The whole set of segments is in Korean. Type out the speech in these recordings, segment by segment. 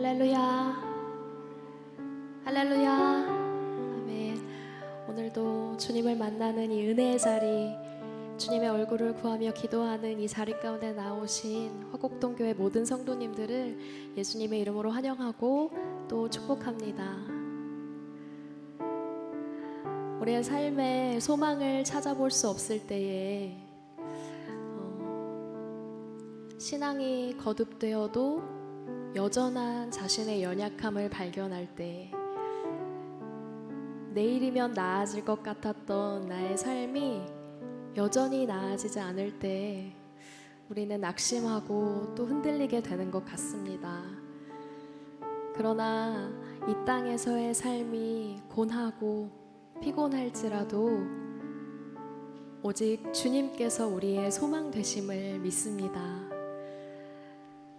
할렐루야, 할렐루야, 아멘. 오늘도 주님을 만나는 이 은혜의 자리, 주님의 얼굴을 구하며 기도하는 이 자리 가운데 나오신 화곡동교회 모든 성도님들을 예수님의 이름으로 환영하고 또 축복합니다. 우리의 삶에 소망을 찾아볼 수 없을 때에 신앙이 거듭되어도 여전한 자신의 연약함을 발견할 때, 내일이면 나아질 것 같았던 나의 삶이 여전히 나아지지 않을 때 우리는 낙심하고 또 흔들리게 되는 것 같습니다. 그러나 이 땅에서의 삶이 곤하고 피곤할지라도 오직 주님께서 우리의 소망 되심을 믿습니다.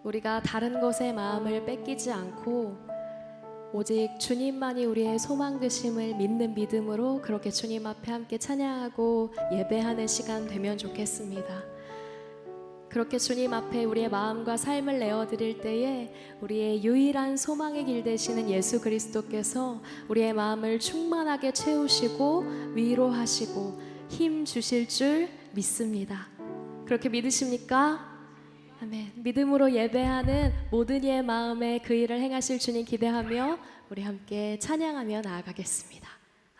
우리가 다른 것에 마음을 뺏기지 않고 오직 주님만이 우리의 소망 되심을 믿는 믿음으로 그렇게 주님 앞에 함께 찬양하고 예배하는 시간 되면 좋겠습니다. 그렇게 주님 앞에 우리의 마음과 삶을 내어드릴 때에 우리의 유일한 소망의 길 되시는 예수 그리스도께서 우리의 마음을 충만하게 채우시고 위로하시고 힘 주실 줄 믿습니다. 그렇게 믿으십니까? 아멘. 믿음으로 예배하는 모든 이의 마음에 그 일을 행하실 주님 기대하며 우리 함께 찬양하며 나아가겠습니다.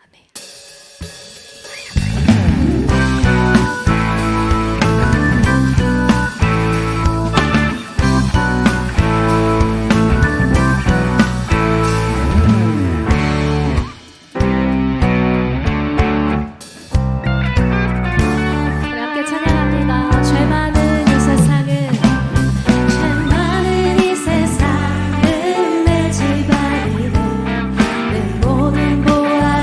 아멘. 우리 함께 찬양합니다. 죄 많은 이 세상은 내 모든 보아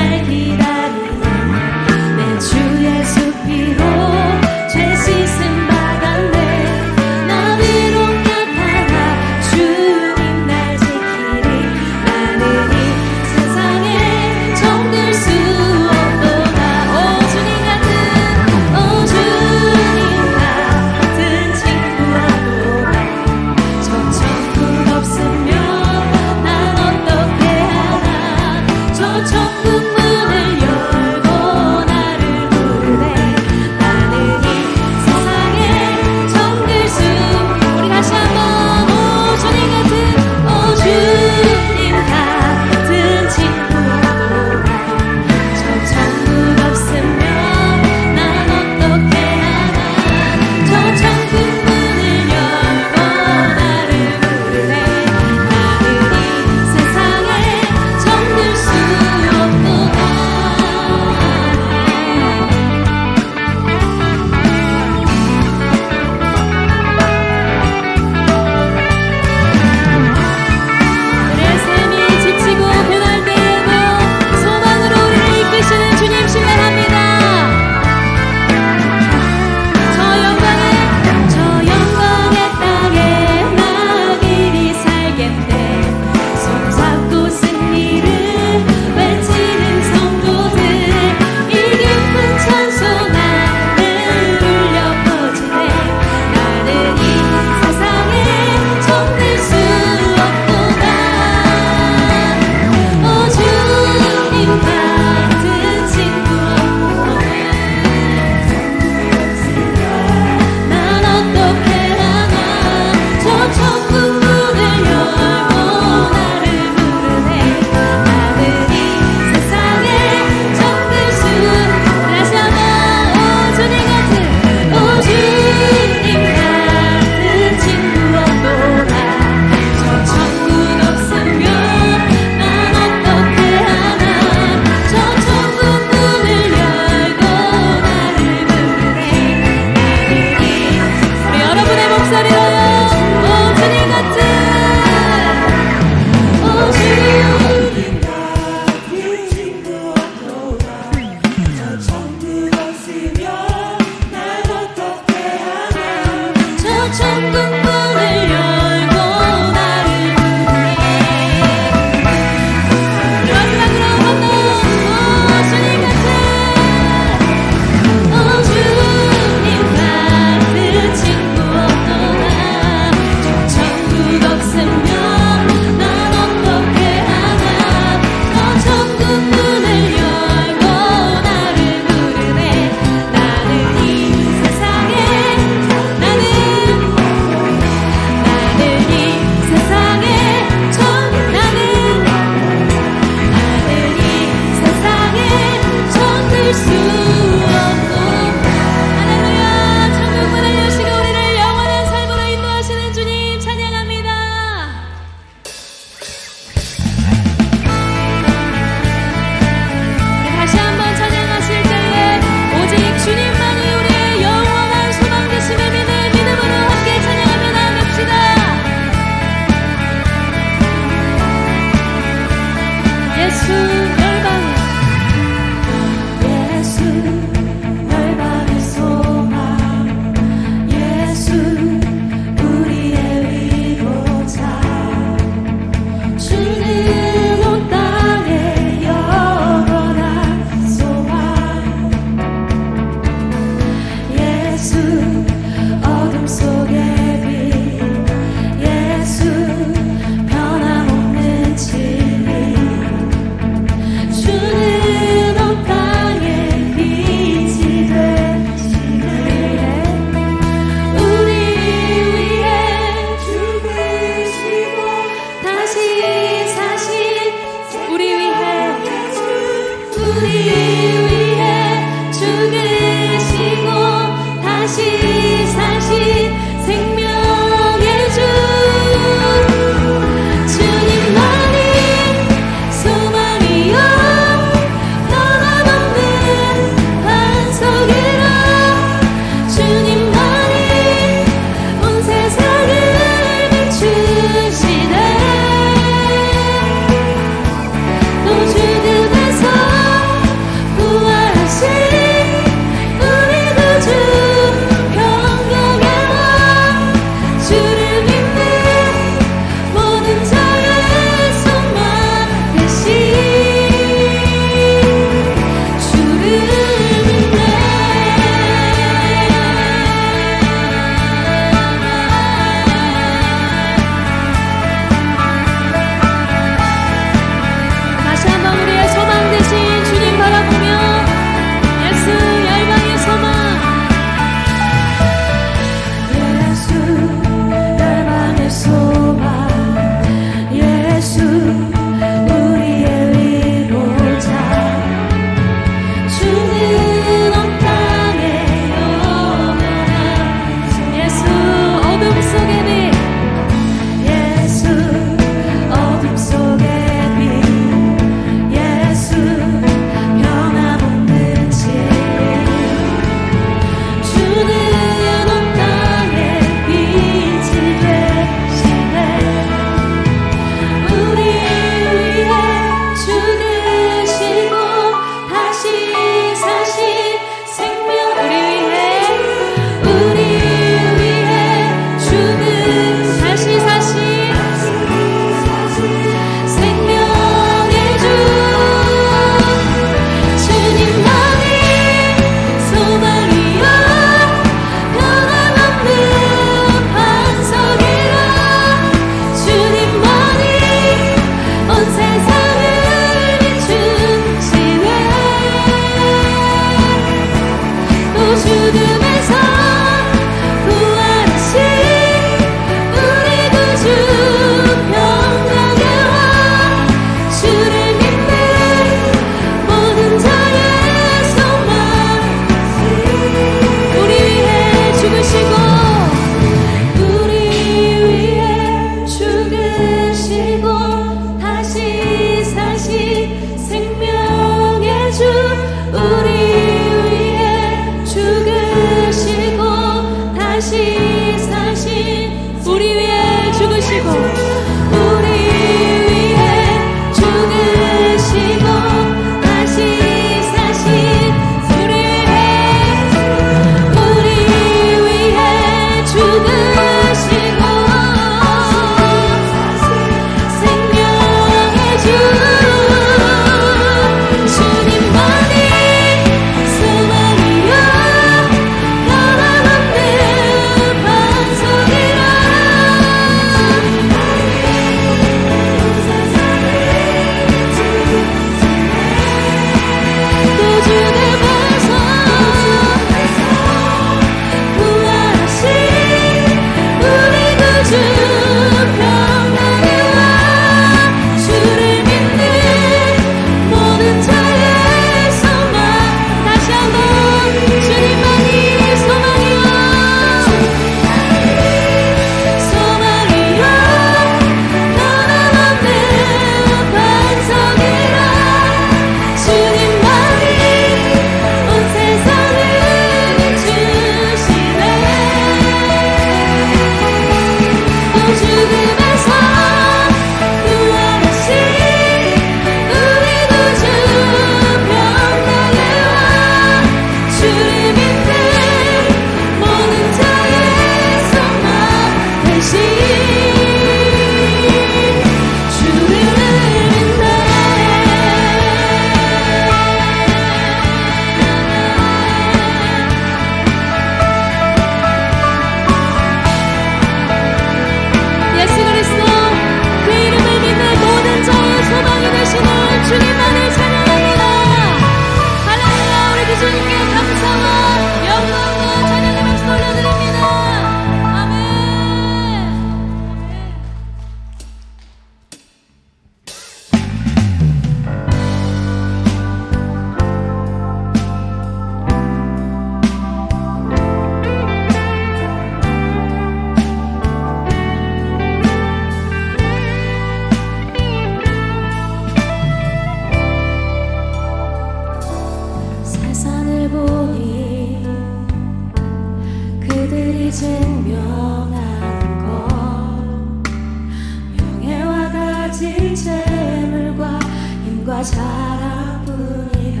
사랑뿐이라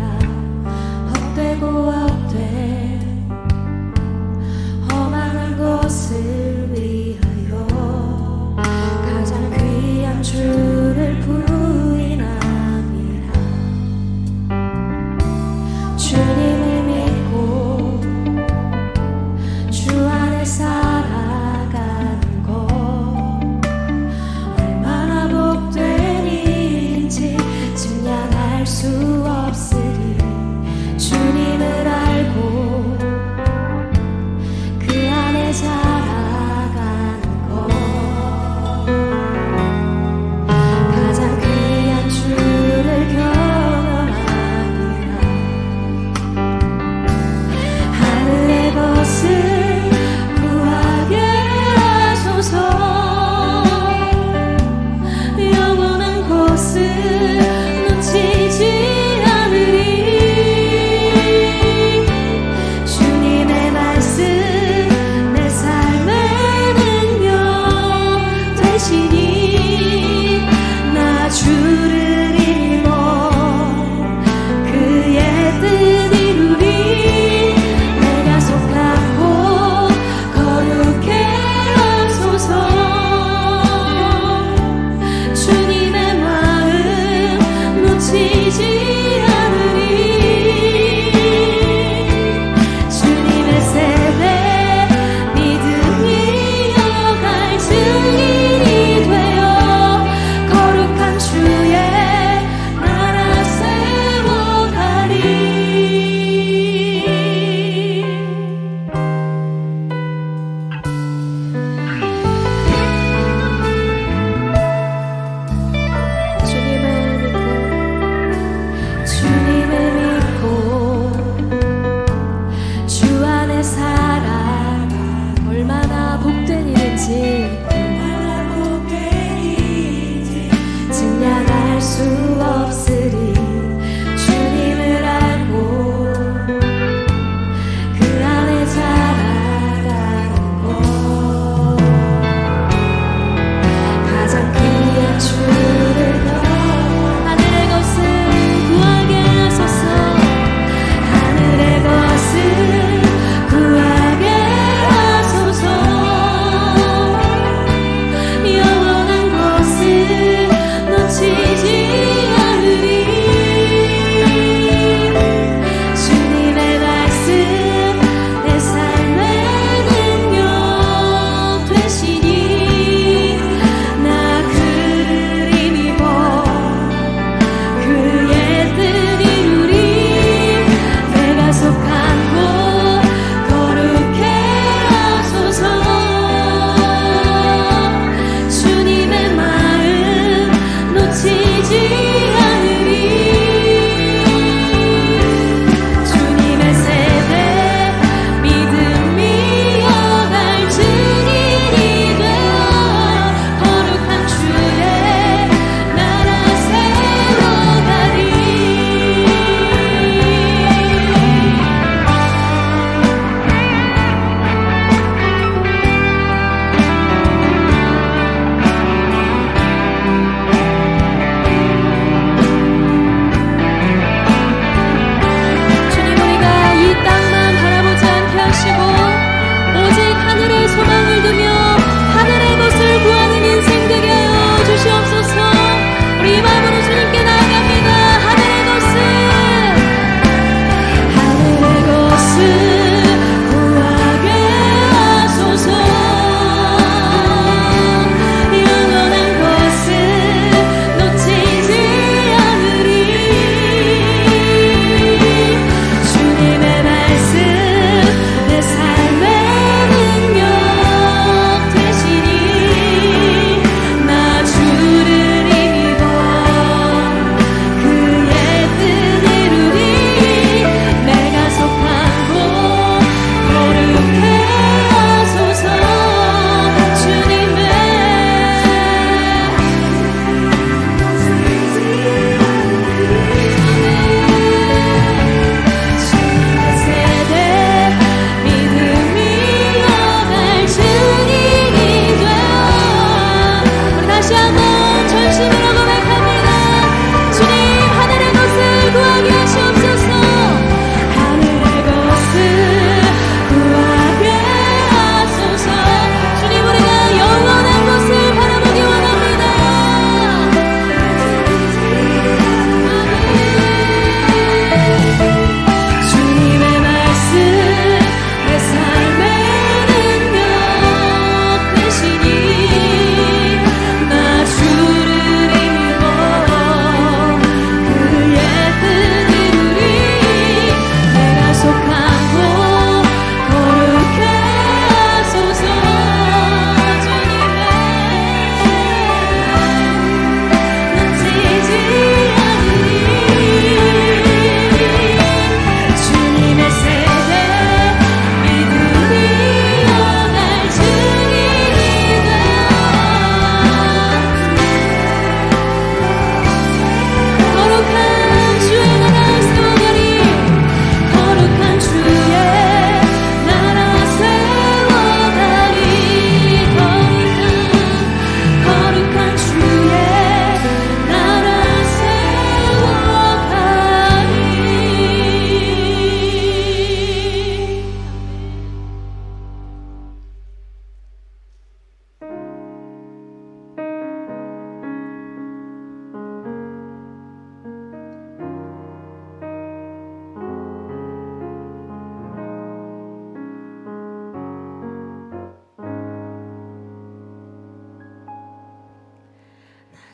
헛되고 헛돼 험한 곳을 위하여 가장 귀한 주를 부인함이라. 주님을 믿고 주 안에 살아가는 것 얼마나 복된 일인지 증량할 수 없으리. 주님을 알고 그 안에 살아가는 것 가장 귀한 주를 경험하리라. 하늘의 것을 구하게 하소서. 영원한 곳을 놓치지 않으리.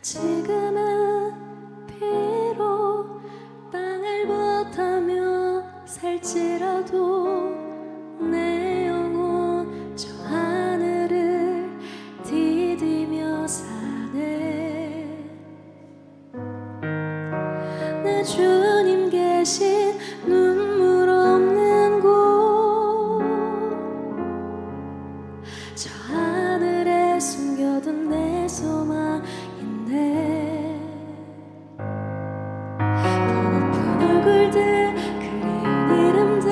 지금은 비록 땅을 버타며 살지라도 내 영혼 저 하늘을 디디며 사네. 내 주님 계신 눈물 없는 곳, 저 하늘에 숨겨둔 내 소망인데, 보고픈 얼굴들 그리운 이름들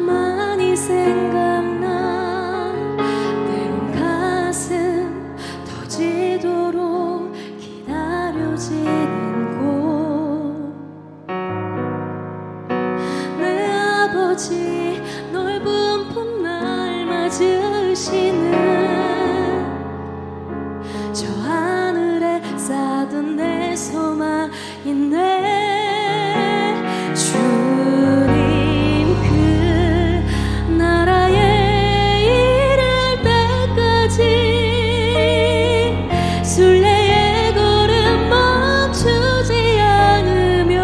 많이 생각나. 때론 가슴 터지도록 기다려지는 곳, 내 아버지 넓은 품날 맞으시는 저 하늘에 쌓둔 내 소망이네. 주님 그 나라에 이를 때까지 순례의 걸음 멈추지 않으며,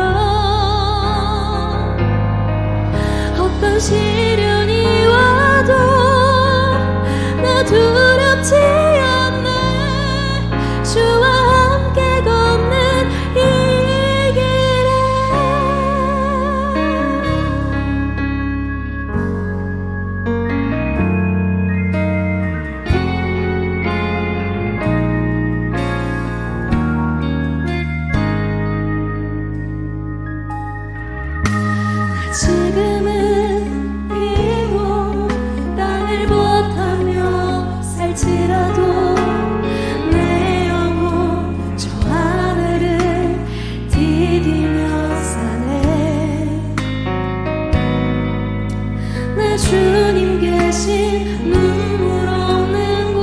어떤 시련이 와도 나 두렵지 않네. 주와 함께 걷는 이 길에 지금은 비록 땅을 버타며 살지라도 내 영혼 저 하늘을 디디며 사네. 내 주님 계신 눈물 없는 곳,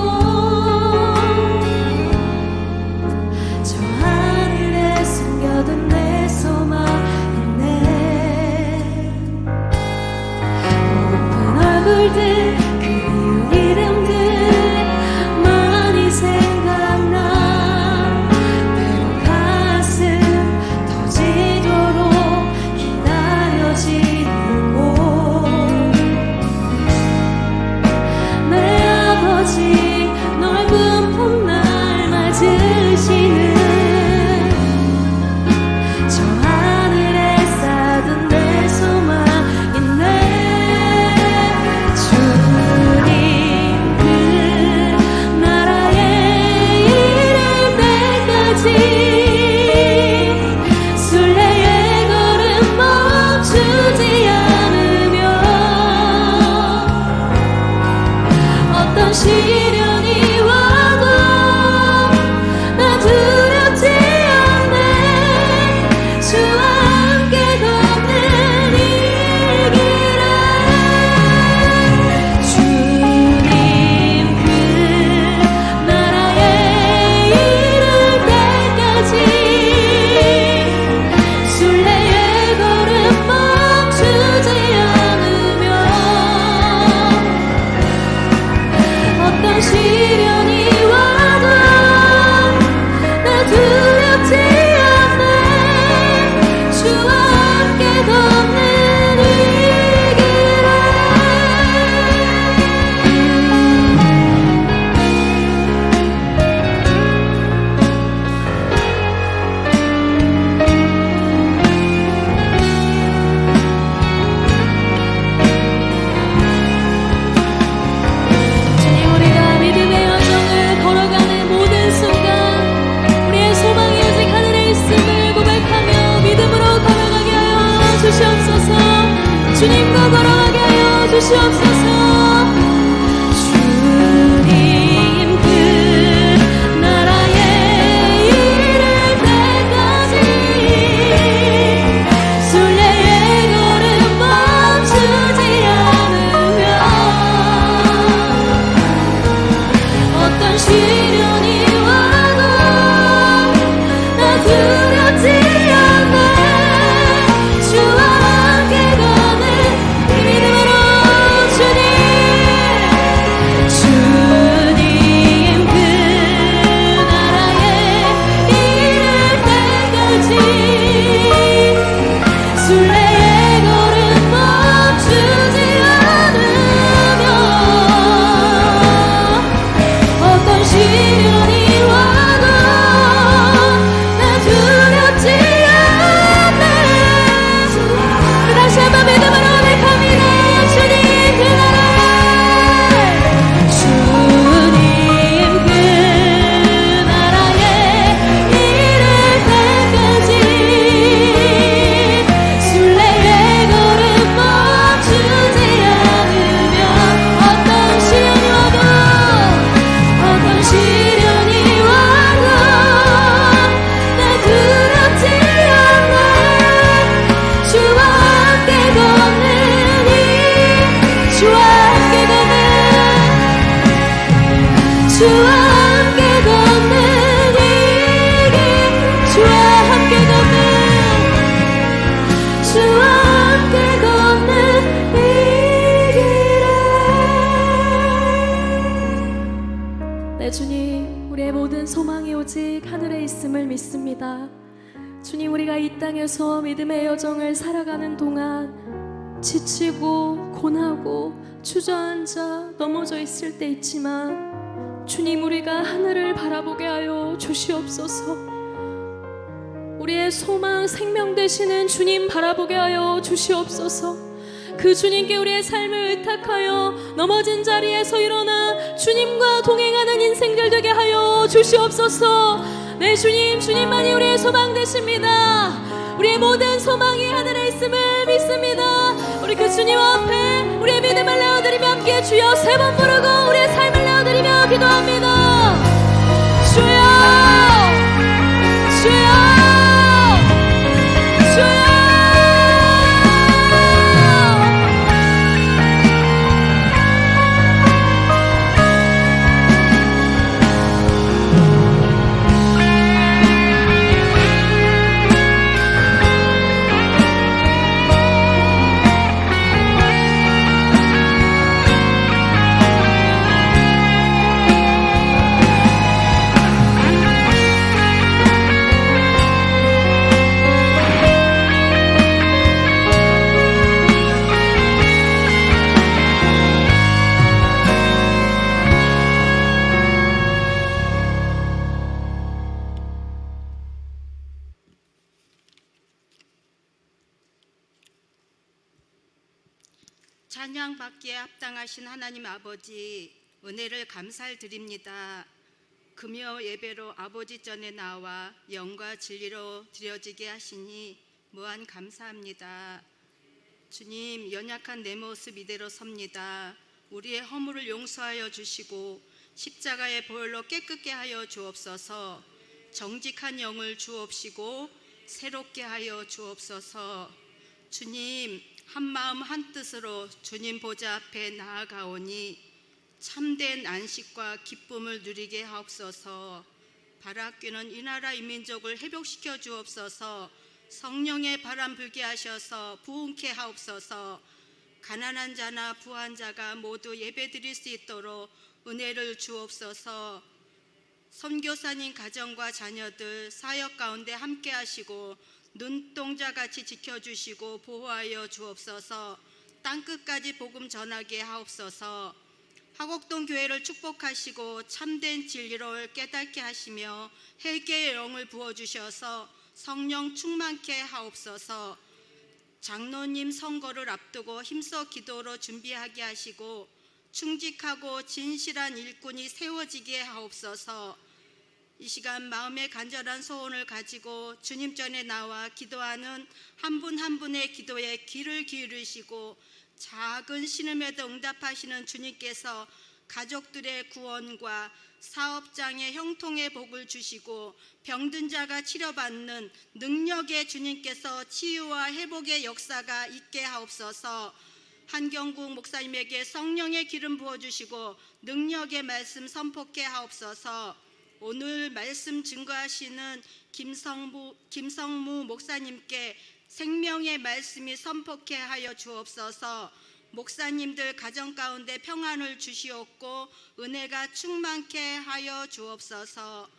저 하늘에 숨겨둔 내 소망이네. 보고픈 얼굴들 그리운 이름들 많이 생각나. 때론 가슴 터지도록 기다려지는 곳, 내 아버지 넓은 품날 맞으시는 저 하늘에 쌓둔 내 소망이네. 주님 그 나라에 이를 때까지 순례의 걸음 멈추지 않으며, 어떤 시련이 와도 나 두렵지 않네. 주와 함께 걷는 이 길에 주님 그 나라에 이를 때까지 순례의 걸음 멈추지 않으며, 어떤 시련이 와도 나 두렵지 않네. 주와 함께 걷는 이 길에 주님, 우리가 믿음의 여정을 걸어가는 모든 순간 우리의 소망이 오직 하늘에 있음을 고백하며 믿음으로 걸어가게 하여 주시옵소서. 주님과 걸어가게 하여 주시옵소서. 주님 그 나라에 이를 때까지 순례의 걸음 멈추지 않으며, 어떤 시련이 와도 나 두렵지 않네. 주와 함께 걷는 이 믿음으로 주님 향해서 믿음의 여정을 살아가는 동안 지치고 고나고 주저앉아 넘어져 있을 때 있지만 주님, 우리가 하늘을 바라보게 하여 주시옵소서. 우리의 소망, 생명 되시는 주님 바라보게 하여 주시옵소서. 그 주님께 우리의 삶을 의탁하여 넘어진 자리에서 일어나 주님과 동행하는 인생들 되게 하여 주시옵소서. 네, 주님, 주님만이 우리의 소망 되십니다. 우리의 모든 소망이 하늘에 있음을 믿습니다. 우리 그 주님 앞에 우리의 믿음을 내어드리며 함께 주여 세 번 부르고 우리의 삶을 내어드리며 기도합니다. 주여, 주여, 주여. 찬양받기에 합당하신 하나님 아버지, 은혜를 감사드립니다. 금요 예배로 아버지 전에 나와 영과 진리로 드려지게 하시니 무한 감사합니다. 주님, 연약한 내 모습 이대로 섭니다. 우리의 허물을 용서하여 주시고 십자가의 보혈로 깨끗게 하여 주옵소서. 정직한 영을 주옵시고 새롭게 하여 주옵소서. 주님, 한 마음 한 뜻으로 주님 보좌 앞에 나아가오니 참된 안식과 기쁨을 누리게 하옵소서. 바라뀌는 이 나라 이 민족을 회복시켜 주옵소서. 성령의 바람 불게 하셔서 부흥케 하옵소서. 가난한 자나 부한 자가 모두 예배드릴 수 있도록 은혜를 주옵소서. 선교사님 가정과 자녀들 사역 가운데 함께 하시고 눈동자같이 지켜주시고 보호하여 주옵소서. 땅끝까지 복음 전하게 하옵소서. 하곡동 교회를 축복하시고 참된 진리를 깨닫게 하시며 회개의 영을 부어주셔서 성령 충만케 하옵소서. 장로님 선거를 앞두고 힘써 기도로 준비하게 하시고 충직하고 진실한 일꾼이 세워지게 하옵소서. 이 시간 마음의 간절한 소원을 가지고 주님 전에 나와 기도하는 한 분 한 분의 기도에 귀를 기울이시고 작은 신음에도 응답하시는 주님께서 가족들의 구원과 사업장의 형통의 복을 주시고 병든 자가 치료받는 능력의 주님께서 치유와 회복의 역사가 있게 하옵소서. 한경국 목사님에게 성령의 기름 부어주시고 능력의 말씀 선포케 하옵소서. 오늘 말씀 증거하시는 김성무 목사님께 생명의 말씀이 선포케 하여 주옵소서. 목사님들 가정 가운데 평안을 주시옵고 은혜가 충만케 하여 주옵소서.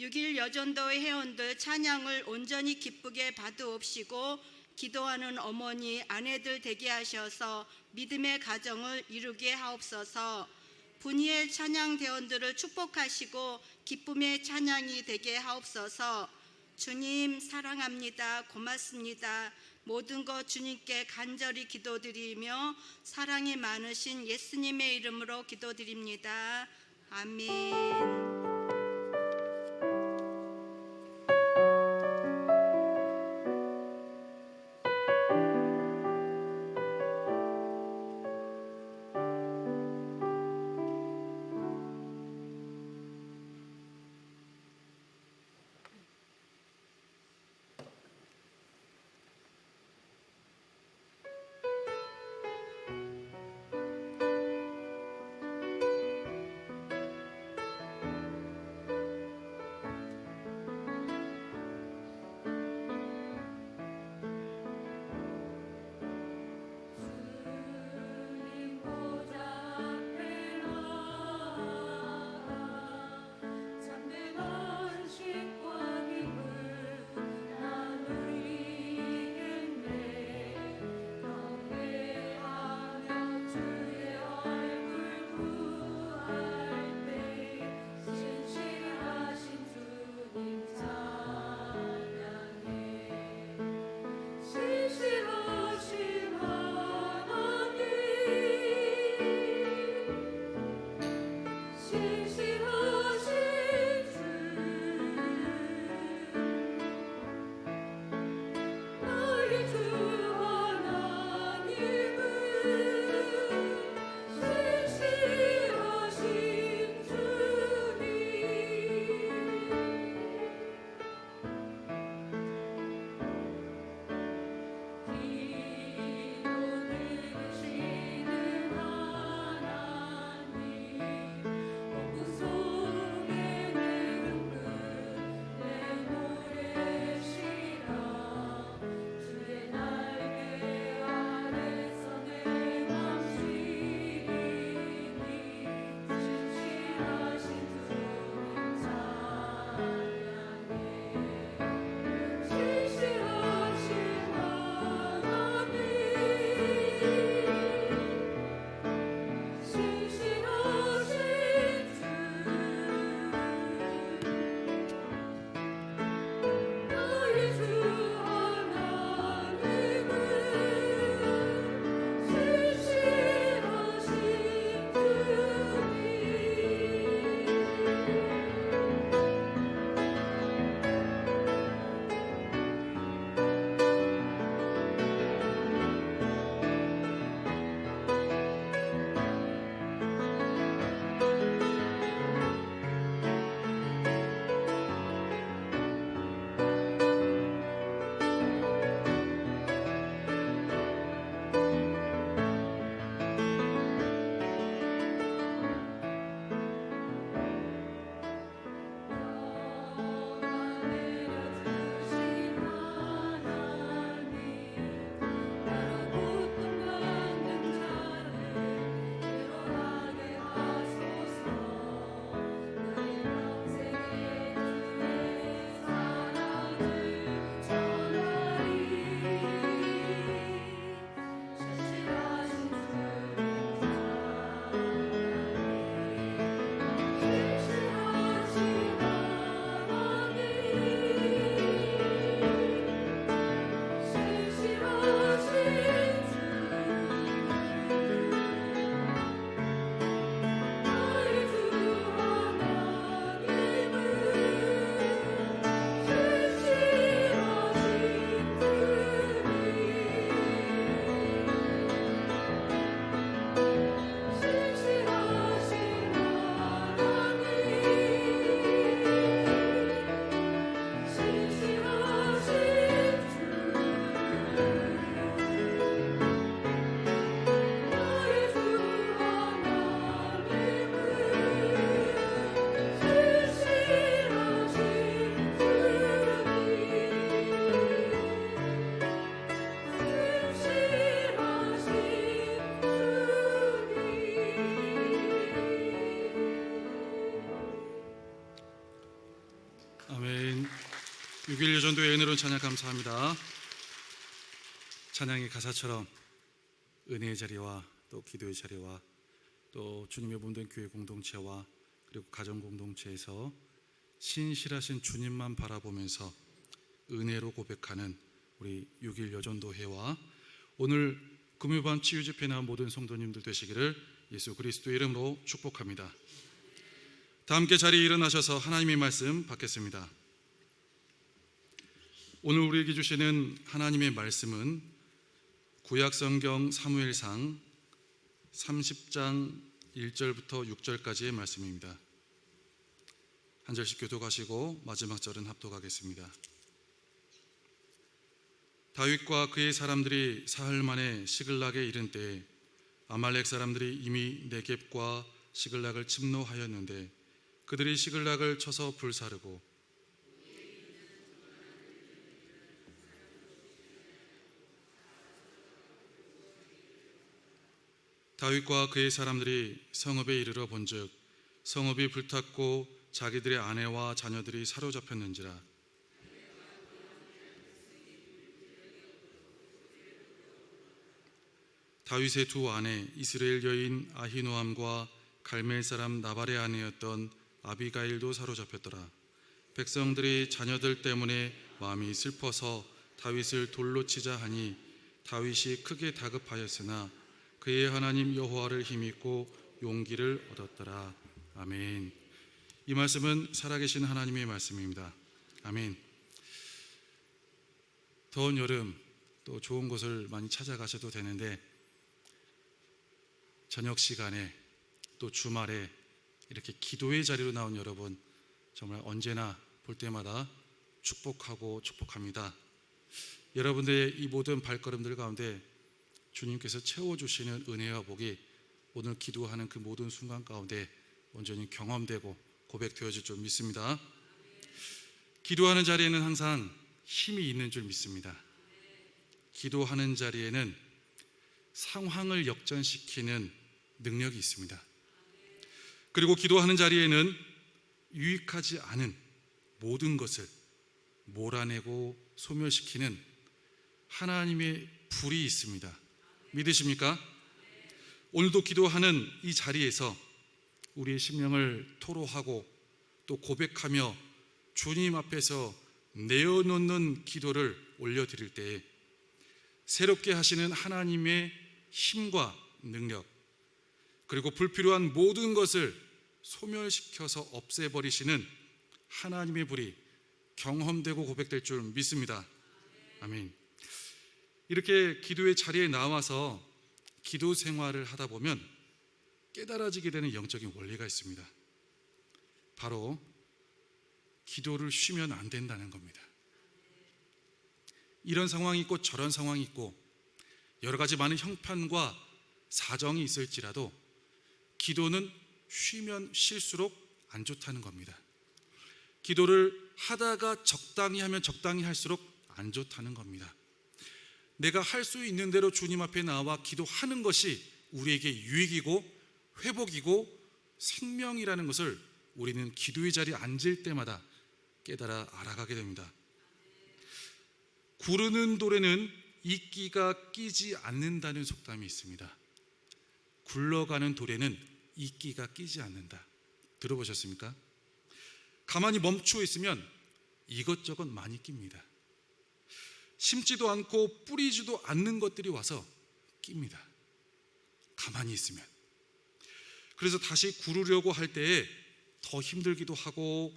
6일 여전도의 회원들 찬양을 온전히 기쁘게 받으옵시고 기도하는 어머니 아내들 되게 하셔서 믿음의 가정을 이루게 하옵소서. 분이엘 찬양 대원들을 축복하시고 기쁨의 찬양이 되게 하옵소서. 주님 사랑합니다. 고맙습니다. 모든 것 주님께 간절히 기도드리며 사랑이 많으신 예수님의 이름으로 기도드립니다. 아멘. 6일 여전도의 은혜로운 찬양 감사합니다. 찬양의 가사처럼 은혜의 자리와 또 기도의 자리와 또 주님의 몸된 교회 공동체와 그리고 가정 공동체에서 신실하신 주님만 바라보면서 은혜로 고백하는 우리 6일 여전도회와 오늘 금요반 치유집회에 나온 모든 성도님들 되시기를 예수 그리스도의 이름으로 축복합니다. 다 함께 자리에 일어나셔서 하나님의 말씀 받겠습니다. 오늘 우리에게 주시는 하나님의 말씀은 구약성경 사무엘상 30장 1절부터 6절까지의 말씀입니다. 한 절씩 교독하시고 마지막 절은 합독하겠습니다. 다윗과 그의 사람들이 사흘 만에 시글락에 이른 때에 아말렉 사람들이 이미 네겝과 시글락을 침노하였는데 그들이 시글락을 쳐서 불사르고 다윗과 그의 사람들이 성읍에 이르러 본즉 성읍이 불탔고 자기들의 아내와 자녀들이 사로잡혔는지라. 다윗의 두 아내 이스라엘 여인 아히노암과 갈멜 사람 나발의 아내였던 아비가일도 사로잡혔더라. 백성들이 자녀들 때문에 마음이 슬퍼서 다윗을 돌로 치자 하니 다윗이 크게 다급하였으나 그의 하나님 여호와를 힘입고 용기를 얻었더라. 아멘. 이 말씀은 살아계신 하나님의 말씀입니다. 아멘. 더운 여름 또 좋은 곳을 많이 찾아가셔도 되는데 저녁 시간에 또 주말에 이렇게 기도의 자리로 나온 여러분 정말 언제나 볼 때마다 축복합니다. 여러분들의 이 모든 발걸음들 가운데 주님께서 채워주시는 은혜와 복이 오늘 기도하는 그 모든 순간 가운데 온전히 경험되고 고백되어질 줄 믿습니다. 기도하는 자리에는 항상 힘이 있는 줄 믿습니다. 기도하는 자리에는 상황을 역전시키는 능력이 있습니다. 그리고 기도하는 자리에는 유익하지 않은 모든 것을 몰아내고 소멸시키는 하나님의 불이 있습니다. 믿으십니까? 오늘도 기도하는 이 자리에서 우리의 심령을 토로하고 또 고백하며 주님 앞에서 내어놓는 기도를 올려드릴 때에 새롭게 하시는 하나님의 힘과 능력 그리고 불필요한 모든 것을 소멸시켜서 없애버리시는 하나님의 불이 경험되고 고백될 줄 믿습니다. 아멘. 이렇게 기도의 자리에 나와서 기도 생활을 하다 보면 깨달아지게 되는 영적인 원리가 있습니다. 바로 기도를 쉬면 안 된다는 겁니다. 이런 상황이 있고 저런 상황이 있고 여러 가지 많은 형편과 사정이 있을지라도 기도는 쉬면 쉴수록 안 좋다는 겁니다. 기도를 하다가 적당히 하면 적당히 할수록 안 좋다는 겁니다. 내가 할 수 있는 대로 주님 앞에 나와 기도하는 것이 우리에게 유익이고 회복이고 생명이라는 것을 우리는 기도의 자리에 앉을 때마다 깨달아 알아가게 됩니다. 구르는 돌에는 이끼가 끼지 않는다는 속담이 있습니다. 굴러가는 돌에는 이끼가 끼지 않는다. 들어보셨습니까? 가만히 멈추어 있으면 이것저것 많이 낍니다. 심지도 않고 뿌리지도 않는 것들이 와서 낍니다. 가만히 있으면. 그래서 다시 구르려고 할 때에 더 힘들기도 하고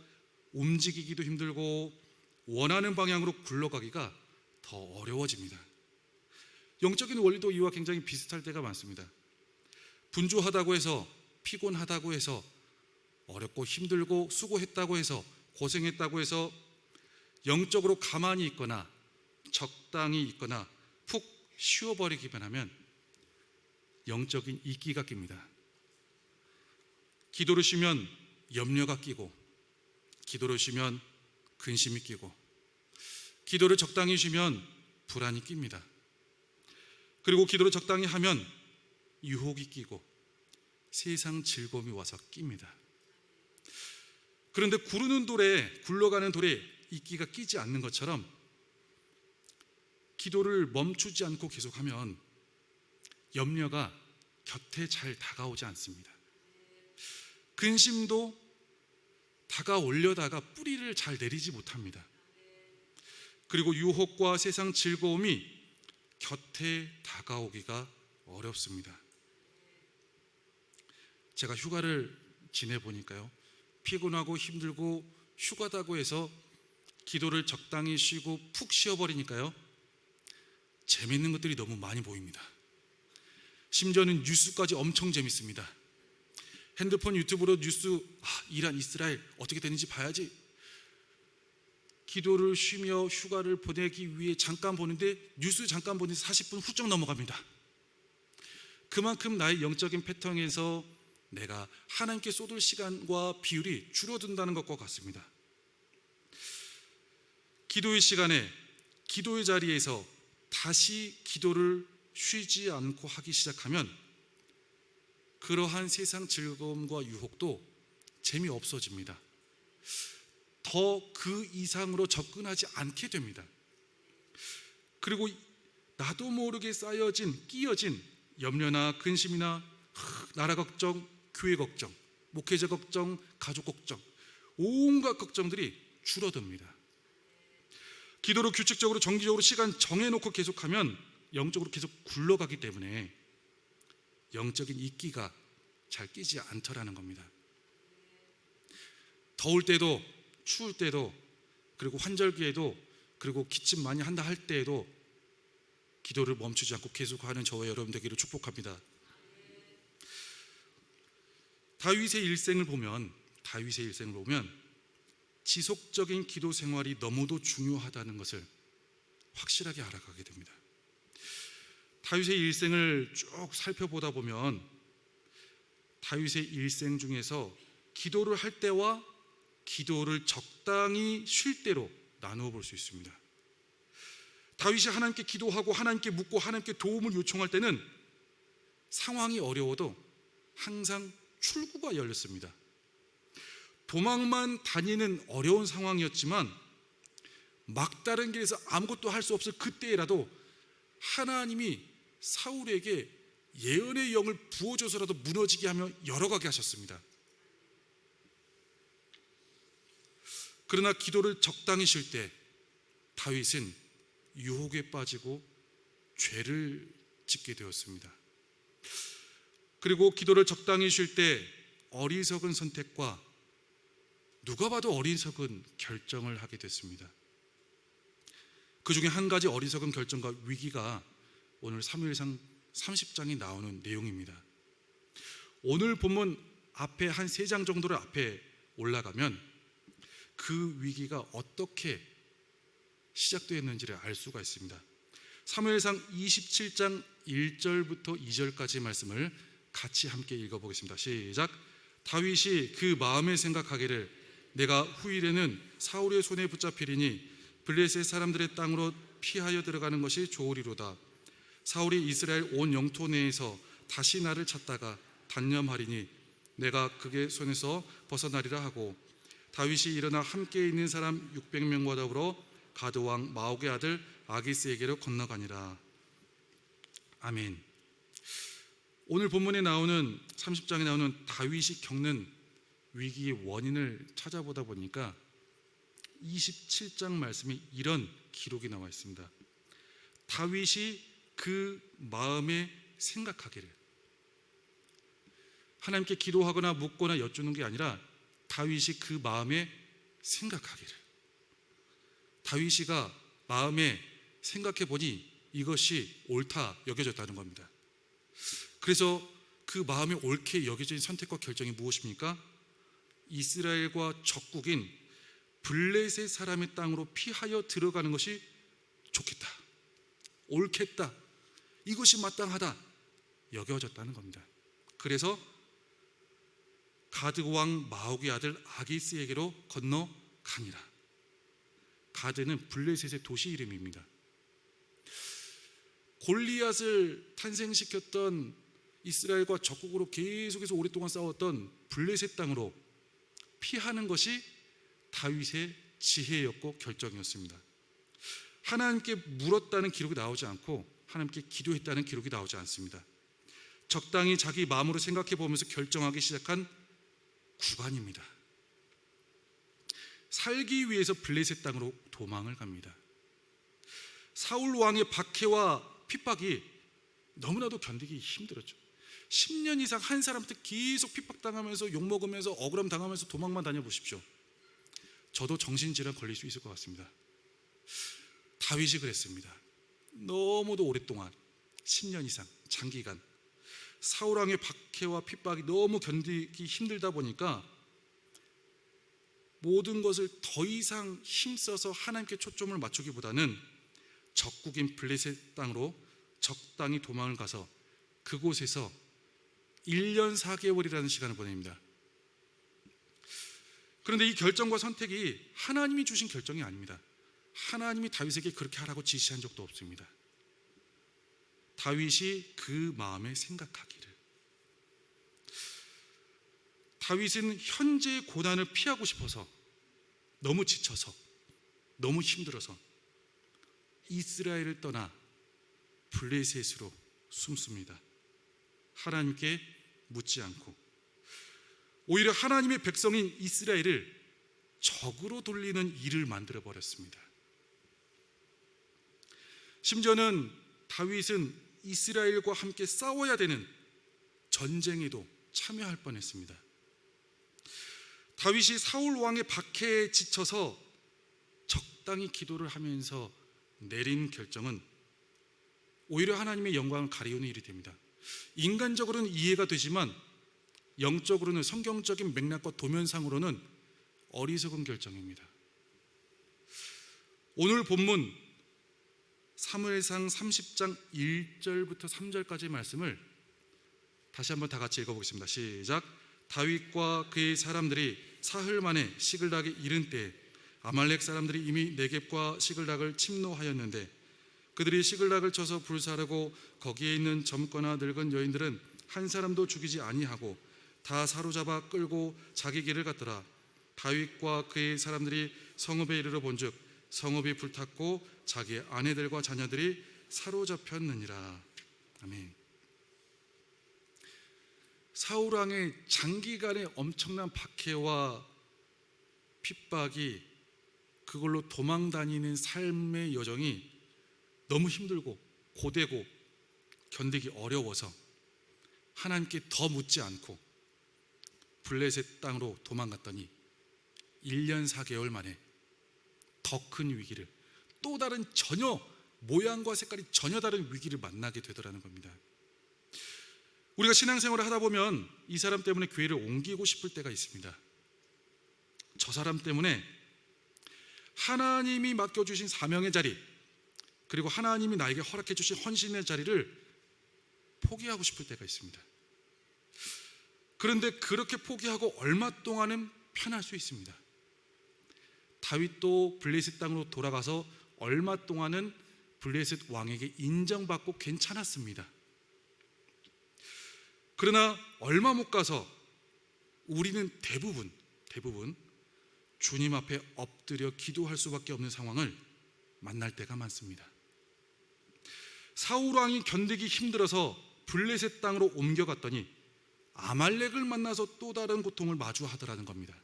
움직이기도 힘들고 원하는 방향으로 굴러가기가 더 어려워집니다. 영적인 원리도 이와 굉장히 비슷할 때가 많습니다. 분주하다고 해서 피곤하다고 해서 어렵고 힘들고 수고했다고 해서 고생했다고 해서 영적으로 가만히 있거나 적당히 있거나 푹 쉬어버리기만 하면 영적인 이끼가 낍니다. 기도를 쉬면 염려가 끼고 기도를 쉬면 근심이 끼고 기도를 적당히 쉬면 불안이 낍니다. 그리고 기도를 적당히 하면 유혹이 끼고 세상 즐거움이 와서 낍니다. 그런데 구르는 돌에 굴러가는 돌에 이끼가 끼지 않는 것처럼 기도를 멈추지 않고 계속하면 염려가 곁에 잘 다가오지 않습니다. 근심도 다가오려다가 뿌리를 잘 내리지 못합니다. 그리고 유혹과 세상 즐거움이 곁에 다가오기가 어렵습니다. 제가 휴가를 지내보니까요, 피곤하고 힘들고 휴가다고 해서 기도를 적당히 쉬고 푹 쉬어버리니까요, 재밌는 것들이 너무 많이 보입니다. 심지어는 뉴스까지 엄청 재밌습니다. 핸드폰 유튜브로 뉴스, 이란 이스라엘 어떻게 되는지 봐야지. 기도를 쉬며 휴가를 보내기 위해 잠깐 보는데 뉴스 잠깐 보는데 40분 훌쩍 넘어갑니다. 그만큼 나의 영적인 패턴에서 내가 하나님께 쏟을 시간과 비율이 줄어든다는 것과 같습니다. 기도의 시간에, 기도의 자리에서 다시 기도를 쉬지 않고 하기 시작하면 그러한 세상 즐거움과 유혹도 재미없어집니다. 더 그 이상으로 접근하지 않게 됩니다. 그리고 나도 모르게 쌓여진, 끼어진 염려나 근심이나 나라 걱정, 교회 걱정, 목회자 걱정, 가족 걱정, 온갖 걱정들이 줄어듭니다. 기도로 규칙적으로 정기적으로 시간 정해놓고 계속하면 영적으로 계속 굴러가기 때문에 영적인 이끼가 잘 끼지 않더라는 겁니다. 더울 때도 추울 때도, 그리고 환절기에도, 그리고 기침 많이 한다 할 때에도 기도를 멈추지 않고 계속하는 저와 여러분 되기를 축복합니다. 다윗의 일생을 보면 지속적인 기도 생활이 너무도 중요하다는 것을 확실하게 알아가게 됩니다. 다윗의 일생을 쭉 살펴보다 보면 다윗의 일생 중에서 기도를 할 때와 기도를 적당히 쉴 때로 나누어 볼 수 있습니다. 다윗이 하나님께 기도하고 하나님께 묻고 하나님께 도움을 요청할 때는 상황이 어려워도 항상 출구가 열렸습니다. 도망만 다니는 어려운 상황이었지만 막다른 길에서 아무것도 할 수 없을 그때라도 하나님이 사울에게 예언의 영을 부어줘서라도 무너지게 하며 열어가게 하셨습니다. 그러나 기도를 적당히 쉴 때 다윗은 유혹에 빠지고 죄를 짓게 되었습니다. 그리고 기도를 적당히 쉴 때 어리석은 선택과 누가 봐도 어리석은 결정을 하게 됐습니다. 그 중에 한 가지 어리석은 결정과 위기가 오늘 사무엘상 30장에 나오는 내용입니다. 오늘 본문 앞에 한 3장 정도를 앞에 올라가면 그 위기가 어떻게 시작되었는지를 알 수가 있습니다. 사무엘상 27장 1절부터 2절까지 말씀을 같이 함께 읽어보겠습니다. 시작. 다윗이 그 마음에 생각하기를 내가 후일에는 사울의 손에 붙잡히리니 블레셋 사람들의 땅으로 피하여 들어가는 것이 좋으리로다. 사울이 이스라엘 온 영토 내에서 다시 나를 찾다가 단념하리니 내가 그의 손에서 벗어나리라 하고 다윗이 일어나 함께 있는 사람 600명과 더불어 가드 왕 마옥의 아들 아기스에게로 건너가니라. 아멘. 오늘 본문에 나오는 30장에 나오는 다윗이 겪는 위기의 원인을 찾아보다 보니까 27장 말씀에 이런 기록이 나와 있습니다. 다윗이 그 마음에 생각하기를, 하나님께 기도하거나 묻거나 여쭈는 게 아니라 다윗이 그 마음에 생각하기를, 다윗이가 마음에 생각해 보니 이것이 옳다 여겨졌다는 겁니다. 그래서 그 마음에 옳게 여겨진 선택과 결정이 무엇입니까? 이스라엘과 적국인 블레셋 사람의 땅으로 피하여 들어가는 것이 좋겠다, 옳겠다, 이것이 마땅하다 여겨졌다는 겁니다. 그래서 가드 왕 마옥의 아들 아기스에게로 건너가니라. 가드는 블레셋의 도시 이름입니다. 골리앗을 탄생시켰던 이스라엘과 적국으로 계속해서 오랫동안 싸웠던 블레셋 땅으로 피하는 것이 다윗의 지혜였고 결정이었습니다. 하나님께 물었다는 기록이 나오지 않고 하나님께 기도했다는 기록이 나오지 않습니다. 적당히 자기 마음으로 생각해 보면서 결정하기 시작한 구간입니다. 살기 위해서 블레셋 땅으로 도망을 갑니다. 사울 왕의 박해와 핍박이 너무나도 견디기 힘들었죠. 10년 이상 한 사람한테 계속 핍박당하면서 욕먹으면서 억울함 당하면서 도망만 다녀보십시오. 저도 정신질환 걸릴 수 있을 것 같습니다. 다윗이 그랬습니다. 너무도 오랫동안 10년 이상 장기간 사울 왕의 박해와 핍박이 너무 견디기 힘들다 보니까 모든 것을 더 이상 힘써서 하나님께 초점을 맞추기보다는 적국인 블레셋 땅으로 적당히 도망을 가서 그곳에서 1년 4개월이라는 시간을 보냅니다. 그런데 이 결정과 선택이 하나님이 주신 결정이 아닙니다. 하나님이 다윗에게 그렇게 하라고 지시한 적도 없습니다. 다윗이 그 마음에 생각하기를. 다윗은 현재의 고난을 피하고 싶어서 너무 지쳐서 너무 힘들어서 이스라엘을 떠나 블레셋으로 숨습니다. 하나님께 묻지 않고 오히려 하나님의 백성인 이스라엘을 적으로 돌리는 일을 만들어 버렸습니다. 심지어는 다윗은 이스라엘과 함께 싸워야 되는 전쟁에도 참여할 뻔했습니다. 다윗이 사울 왕의 박해에 지쳐서 적당히 기도를 하면서 내린 결정은 오히려 하나님의 영광을 가리우는 일이 됩니다. 인간적으로는 이해가 되지만 영적으로는, 성경적인 맥락과 도면상으로는 어리석은 결정입니다. 오늘 본문 사무엘상 30장 1절부터 3절까지의 말씀을 다시 한번 다 같이 읽어보겠습니다. 시작. 다윗과 그의 사람들이 사흘 만에 시글락에 이른 때에 아말렉 사람들이 이미 네겝과 시글락을 침노하였는데 그들이 시글락을 쳐서 불사르고 거기에 있는 젊거나 늙은 여인들은 한 사람도 죽이지 아니하고 다 사로잡아 끌고 자기 길을 갔더라. 다윗과 그의 사람들이 성읍에 이르러 본즉 성읍이 불탔고 자기의 아내들과 자녀들이 사로잡혔느니라. 아멘. 사울 왕의 장기간의 엄청난 박해와 핍박이 그걸로 도망 다니는 삶의 여정이 너무 힘들고 고되고 견디기 어려워서 하나님께 더 묻지 않고 블레셋 땅으로 도망갔더니 1년 4개월 만에 더 큰 위기를, 또 다른 전혀 모양과 색깔이 전혀 다른 위기를 만나게 되더라는 겁니다. 우리가 신앙생활을 하다 보면 이 사람 때문에 교회를 옮기고 싶을 때가 있습니다. 저 사람 때문에 하나님이 맡겨주신 사명의 자리, 그리고 하나님이 나에게 허락해 주신 헌신의 자리를 포기하고 싶을 때가 있습니다. 그런데 그렇게 포기하고 얼마 동안은 편할 수 있습니다. 다윗도 블레셋 땅으로 돌아가서 얼마 동안은 블레셋 왕에게 인정받고 괜찮았습니다. 그러나 얼마 못 가서 우리는 대부분 주님 앞에 엎드려 기도할 수밖에 없는 상황을 만날 때가 많습니다. 사울 왕이 견디기 힘들어서 블레셋 땅으로 옮겨갔더니 아말렉을 만나서 또 다른 고통을 마주하더라는 겁니다.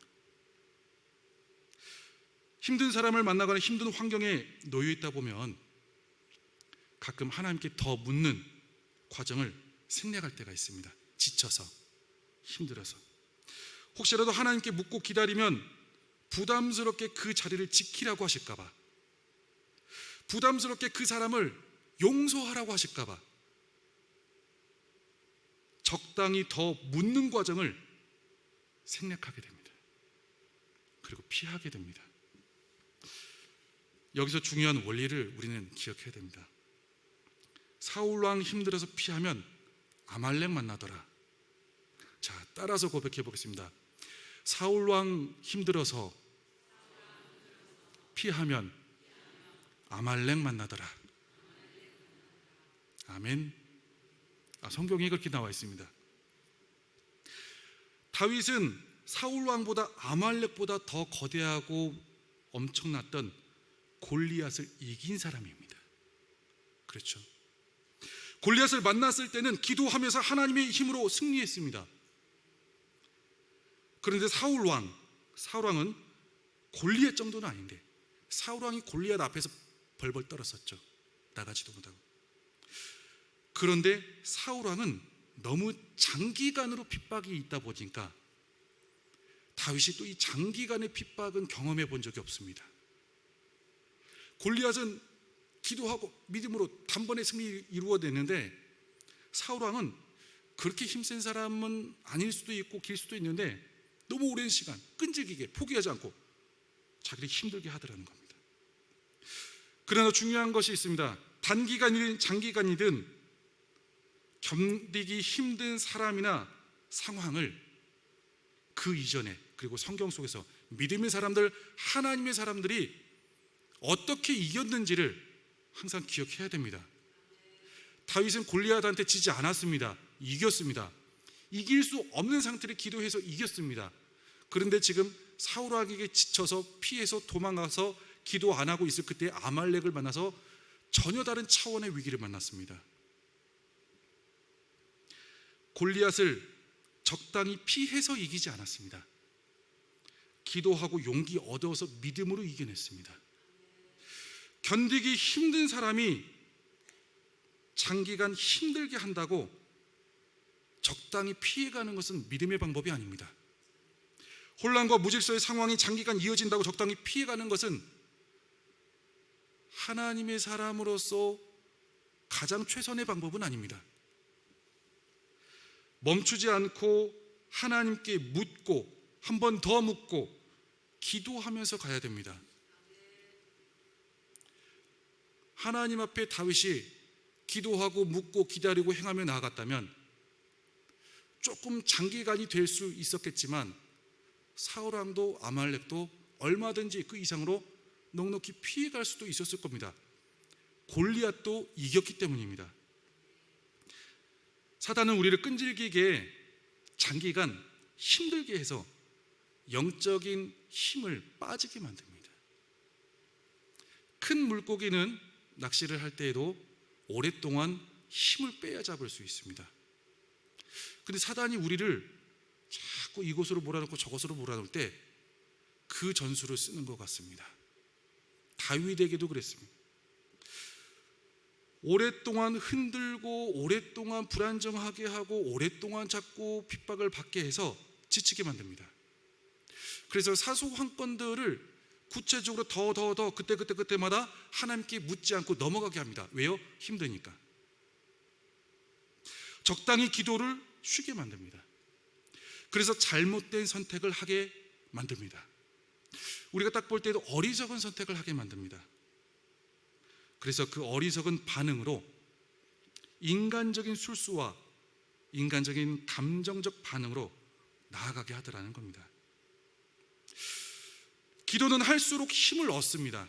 힘든 사람을 만나거나 힘든 환경에 놓여 있다 보면 가끔 하나님께 더 묻는 과정을 생략할 때가 있습니다. 지쳐서, 힘들어서. 혹시라도 하나님께 묻고 기다리면 부담스럽게 그 자리를 지키라고 하실까봐, 부담스럽게 그 사람을 용서하라고 하실까봐 적당히 더 묻는 과정을 생략하게 됩니다. 그리고 피하게 됩니다. 여기서 중요한 원리를 우리는 기억해야 됩니다. 사울왕 힘들어서 피하면 아말렉 만나더라. 자, 따라서 고백해 보겠습니다. 사울왕 힘들어서 피하면 아말렉 만나더라. 아멘. 성경에 그렇게 나와 있습니다. 다윗은 사울왕보다 아말렉보다 더 거대하고 엄청났던 골리앗을 이긴 사람입니다. 그렇죠. 골리앗을 만났을 때는 기도하면서 하나님의 힘으로 승리했습니다. 그런데 사울왕은 골리앗 정도는 아닌데 사울왕이 골리앗 앞에서 벌벌 떨었었죠. 나가지도 못하고. 그런데 사울왕은 너무 장기간으로 핍박이 있다 보니까 다윗이 또 이 장기간의 핍박은 경험해 본 적이 없습니다. 골리앗은 기도하고 믿음으로 단번에 승리 이루어냈는데 사울왕은 그렇게 힘센 사람은 아닐 수도 있고 길 수도 있는데 너무 오랜 시간 끈질기게 포기하지 않고 자기를 힘들게 하더라는 겁니다. 그러나 중요한 것이 있습니다. 단기간이든 장기간이든 견디기 힘든 사람이나 상황을 그 이전에 그리고 성경 속에서 믿음의 사람들, 하나님의 사람들이 어떻게 이겼는지를 항상 기억해야 됩니다. 다윗은 골리앗한테 지지 않았습니다. 이겼습니다. 이길 수 없는 상태를 기도해서 이겼습니다. 그런데 지금 사울왕에게 지쳐서 피해서 도망가서 기도 안 하고 있을 그때 아말렉을 만나서 전혀 다른 차원의 위기를 만났습니다. 골리앗을 적당히 피해서 이기지 않았습니다. 기도하고 용기 얻어서 믿음으로 이겨냈습니다. 견디기 힘든 사람이 장기간 힘들게 한다고 적당히 피해가는 것은 믿음의 방법이 아닙니다. 혼란과 무질서의 상황이 장기간 이어진다고 적당히 피해가는 것은 하나님의 사람으로서 가장 최선의 방법은 아닙니다. 멈추지 않고 하나님께 묻고 한 번 더 묻고 기도하면서 가야 됩니다. 하나님 앞에 다윗이 기도하고 묻고 기다리고 행하며 나아갔다면 조금 장기간이 될 수 있었겠지만 사울왕도 아말렉도 얼마든지 그 이상으로 넉넉히 피해갈 수도 있었을 겁니다. 골리앗도 이겼기 때문입니다. 사단은 우리를 끈질기게 장기간 힘들게 해서 영적인 힘을 빠지게 만듭니다. 큰 물고기는 낚시를 할 때에도 오랫동안 힘을 빼야 잡을 수 있습니다. 그런데 사단이 우리를 자꾸 이곳으로 몰아넣고 저곳으로 몰아넣을 때 그 전술을 쓰는 것 같습니다. 다윗에게도 그랬습니다. 오랫동안 흔들고 오랫동안 불안정하게 하고 오랫동안 자꾸 핍박을 받게 해서 지치게 만듭니다. 그래서 사소한 건들을 구체적으로 더 그때마다 하나님께 묻지 않고 넘어가게 합니다. 왜요? 힘드니까. 적당히 기도를 쉬게 만듭니다. 그래서 잘못된 선택을 하게 만듭니다. 우리가 딱 볼 때도 어리석은 선택을 하게 만듭니다. 그래서 그 어리석은 반응으로 인간적인 술수와 인간적인 감정적 반응으로 나아가게 하더라는 겁니다. 기도는 할수록 힘을 얻습니다.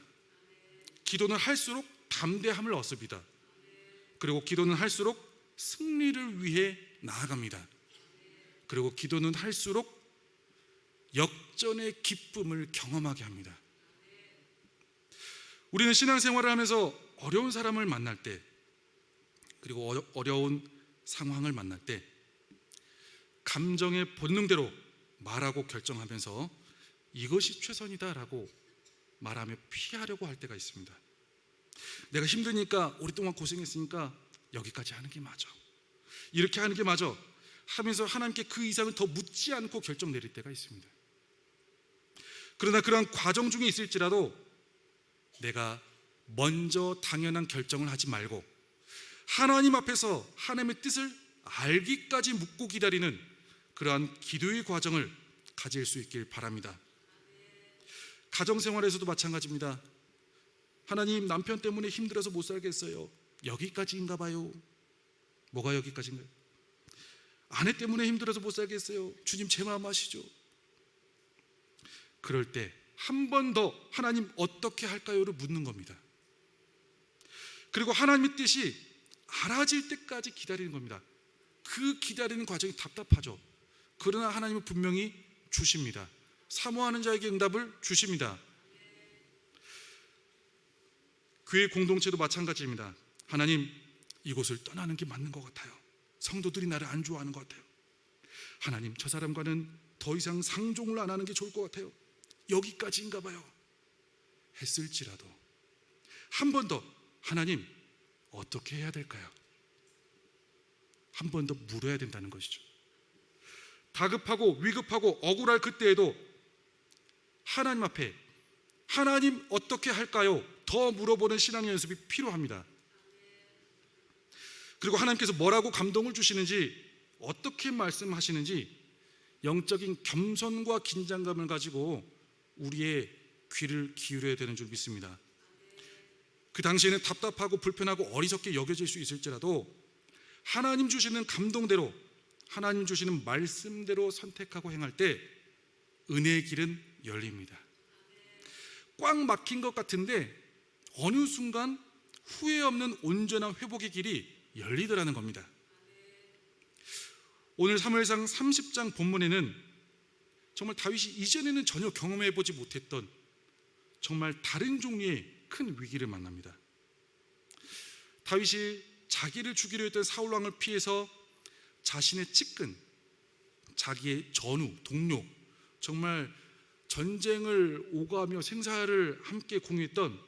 기도는 할수록 담대함을 얻습니다. 그리고 기도는 할수록 승리를 위해 나아갑니다. 그리고 기도는 할수록 역전의 기쁨을 경험하게 합니다. 우리는 신앙생활을 하면서 어려운 사람을 만날 때 그리고 어려운 상황을 만날 때 감정의 본능대로 말하고 결정하면서 이것이 최선이다라고 말하며 피하려고 할 때가 있습니다. 내가 힘드니까 오랫동안 고생했으니까 여기까지 하는 게 맞아, 이렇게 하는 게 맞아 하면서 하나님께 그 이상을 더 묻지 않고 결정 내릴 때가 있습니다. 그러나 그러한 과정 중에 있을지라도 내가 먼저 당연한 결정을 하지 말고 하나님 앞에서 하나님의 뜻을 알기까지 묻고 기다리는 그러한 기도의 과정을 가질 수 있길 바랍니다. 가정생활에서도 마찬가지입니다. 하나님, 남편 때문에 힘들어서 못 살겠어요. 여기까지인가 봐요. 뭐가 여기까지인가요? 아내 때문에 힘들어서 못 살겠어요. 주님, 제 마음 아시죠? 그럴 때 한 번 더 하나님 어떻게 할까요를 묻는 겁니다. 그리고 하나님의 뜻이 알아질 때까지 기다리는 겁니다. 그 기다리는 과정이 답답하죠. 그러나 하나님은 분명히 주십니다. 사모하는 자에게 응답을 주십니다. 교회 공동체도 마찬가지입니다. 하나님, 이곳을 떠나는 게 맞는 것 같아요. 성도들이 나를 안 좋아하는 것 같아요. 하나님, 저 사람과는 더 이상 상종을 안 하는 게 좋을 것 같아요. 여기까지인가 봐요. 했을지라도 한 번 더, 하나님, 어떻게 해야 될까요? 한 번 더 물어야 된다는 것이죠. 다급하고 위급하고 억울할 그때에도 하나님 앞에, 하나님 어떻게 할까요? 더 물어보는 신앙 연습이 필요합니다. 그리고 하나님께서 뭐라고 감동을 주시는지, 어떻게 말씀하시는지 영적인 겸손과 긴장감을 가지고 우리의 귀를 기울여야 되는 줄 믿습니다. 그 당시에는 답답하고 불편하고 어리석게 여겨질 수 있을지라도 하나님 주시는 감동대로, 하나님 주시는 말씀대로 선택하고 행할 때 은혜의 길은 열립니다. 꽉 막힌 것 같은데 어느 순간 후회 없는 온전한 회복의 길이 열리더라는 겁니다. 오늘 사무엘상 30장 본문에는 정말 다윗이 이전에는 전혀 경험해보지 못했던 정말 다른 종류의 큰 위기를 만납니다. 다윗이 자기를 죽이려 했던 사울 왕을 피해서 자신의 측근, 자기의 전우, 동료, 정말 전쟁을 오가며 생사를 함께 공유했던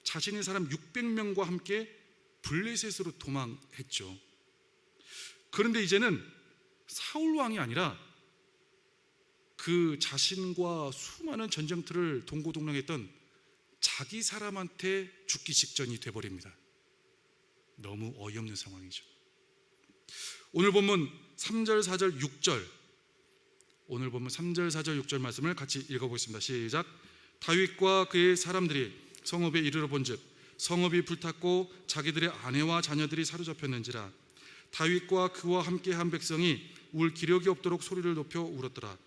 자신의 사람 600명과 함께 블레셋으로 도망했죠. 그런데 이제는 사울 왕이 아니라 그 자신과 수많은 전쟁터를 동고동락했던 자기 사람한테 죽기 직전이 돼버립니다. 너무 어이없는 상황이죠. 오늘 본문 3절, 4절, 6절, 오늘 본문 3절, 4절, 6절 말씀을 같이 읽어보겠습니다. 시작. 다윗과 그의 사람들이 성읍에 이르러 본즉 성읍이 불탔고 자기들의 아내와 자녀들이 사로잡혔는지라. 다윗과 그와 함께한 백성이 울 기력이 없도록 소리를 높여 울었더라.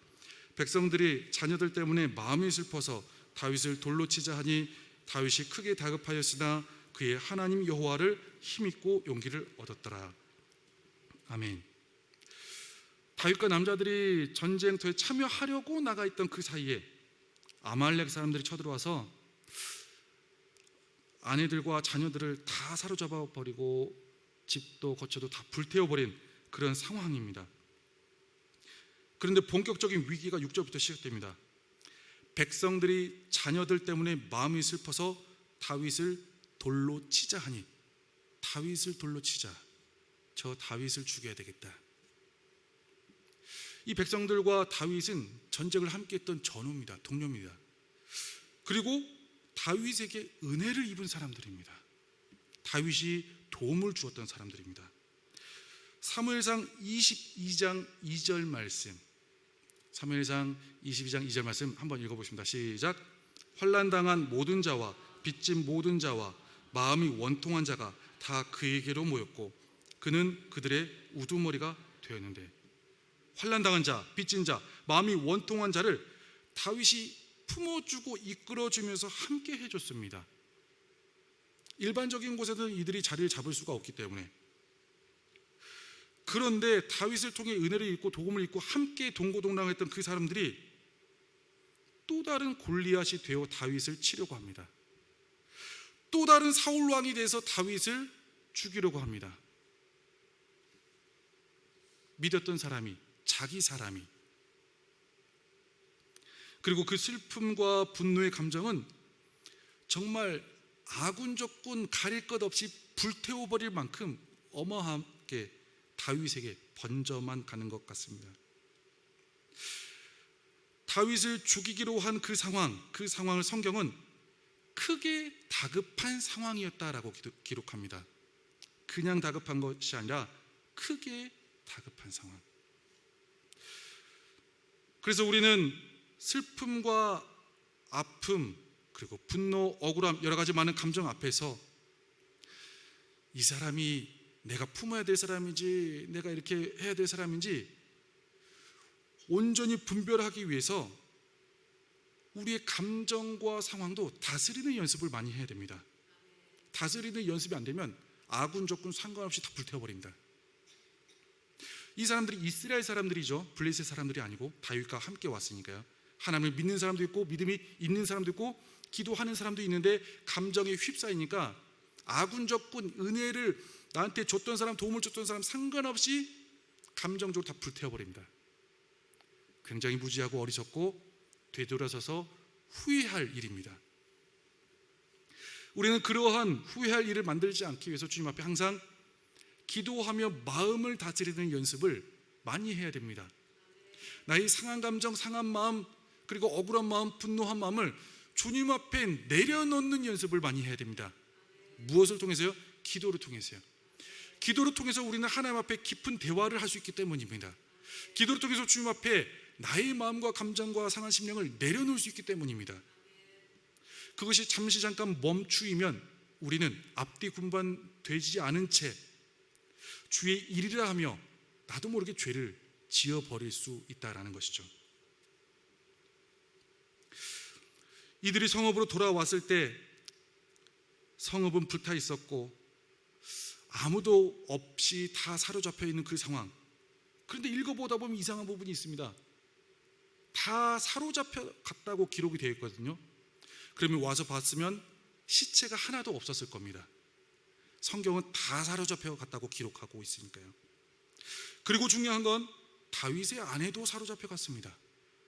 백성들이 자녀들 때문에 마음이 슬퍼서 다윗을 돌로 치자 하니 다윗이 크게 다급하였으나 그의 하나님 여호와를 힘입고 용기를 얻었더라. 아멘. 다윗과 남자들이 전쟁터에 참여하려고 나가 있던 그 사이에 아말렉 사람들이 쳐들어와서 아내들과 자녀들을 다 사로잡아 버리고 집도 거처도 다 불태워버린 그런 상황입니다. 그런데 본격적인 위기가 6절부터 시작됩니다. 백성들이 자녀들 때문에 마음이 슬퍼서 다윗을 돌로 치자 하니, 다윗을 돌로 치자, 저 다윗을 죽여야 되겠다. 이 백성들과 다윗은 전쟁을 함께했던 전우입니다. 동료입니다. 그리고 다윗에게 은혜를 입은 사람들입니다. 다윗이 도움을 주었던 사람들입니다. 사무엘상 22장 2절 말씀, 사무엘상 22장 2절 말씀 한번 읽어보십니다. 시작. 환난당한 모든 자와 빚진 모든 자와 마음이 원통한 자가 다 그에게로 모였고 그는 그들의 우두머리가 되었는데, 환난당한 자, 빚진 자, 마음이 원통한 자를 다윗이 품어주고 이끌어주면서 함께 해줬습니다. 일반적인 곳에서는 이들이 자리를 잡을 수가 없기 때문에. 그런데 다윗을 통해 은혜를 입고 도움을 입고 함께 동고동락했던 그 사람들이 또 다른 골리앗이 되어 다윗을 치려고 합니다. 또 다른 사울 왕이 돼서 다윗을 죽이려고 합니다. 믿었던 사람이, 자기 사람이. 그리고 그 슬픔과 분노의 감정은 정말 아군 적군 가릴 것 없이 불태워버릴 만큼 어마어마하게 다윗에게 번져만 가는 것 같습니다. 다윗을 죽이기로 한 그 상황을 성경은 크게 다급한 상황이었다라고 기록합니다. 그냥 다급한 것이 아니라 크게 다급한 상황. 그래서 우리는 슬픔과 아픔, 그리고 분노, 억울함, 여러 가지 많은 감정 앞에서 이 사람이 내가 품어야 될 사람인지, 내가 이렇게 해야 될 사람인지 온전히 분별하기 위해서 우리의 감정과 상황도 다스리는 연습을 많이 해야 됩니다. 다스리는 연습이 안 되면 아군 적군 상관없이 다 불태워버립니다. 이 사람들이 이스라엘 사람들이죠. 블레셋 사람들이 아니고 다윗과 함께 왔으니까요. 하나님을 믿는 사람도 있고 믿음이 있는 사람도 있고 기도하는 사람도 있는데 감정에 휩싸이니까 아군 적군 은혜를 나한테 줬던 사람, 도움을 줬던 사람 상관없이 감정적으로 다 불태워버립니다. 굉장히 무지하고 어리석고 되돌아서서 후회할 일입니다. 우리는 그러한 후회할 일을 만들지 않기 위해서 주님 앞에 항상 기도하며 마음을 다스리는 연습을 많이 해야 됩니다. 나의 상한 감정, 상한 마음, 그리고 억울한 마음, 분노한 마음을 주님 앞에 내려놓는 연습을 많이 해야 됩니다. 무엇을 통해서요? 기도를 통해서요. 기도를 통해서 우리는 하나님 앞에 깊은 대화를 할 수 있기 때문입니다. 기도를 통해서 주님 앞에 나의 마음과 감정과 상한 심령을 내려놓을 수 있기 때문입니다. 그것이 잠시 잠깐 멈추이면 우리는 앞뒤 분반되지 않은 채 주의 일이라 하며 나도 모르게 죄를 지어버릴 수 있다는 것이죠. 이들이 성읍으로 돌아왔을 때 성읍은 불타 있었고 아무도 없이 다 사로잡혀 있는 그 상황. 그런데 읽어보다 보면 이상한 부분이 있습니다. 다 사로잡혀 갔다고 기록이 되어 있거든요. 그러면 와서 봤으면 시체가 하나도 없었을 겁니다. 성경은 다 사로잡혀 갔다고 기록하고 있으니까요. 그리고 중요한 건 다윗의 아내도 사로잡혀 갔습니다.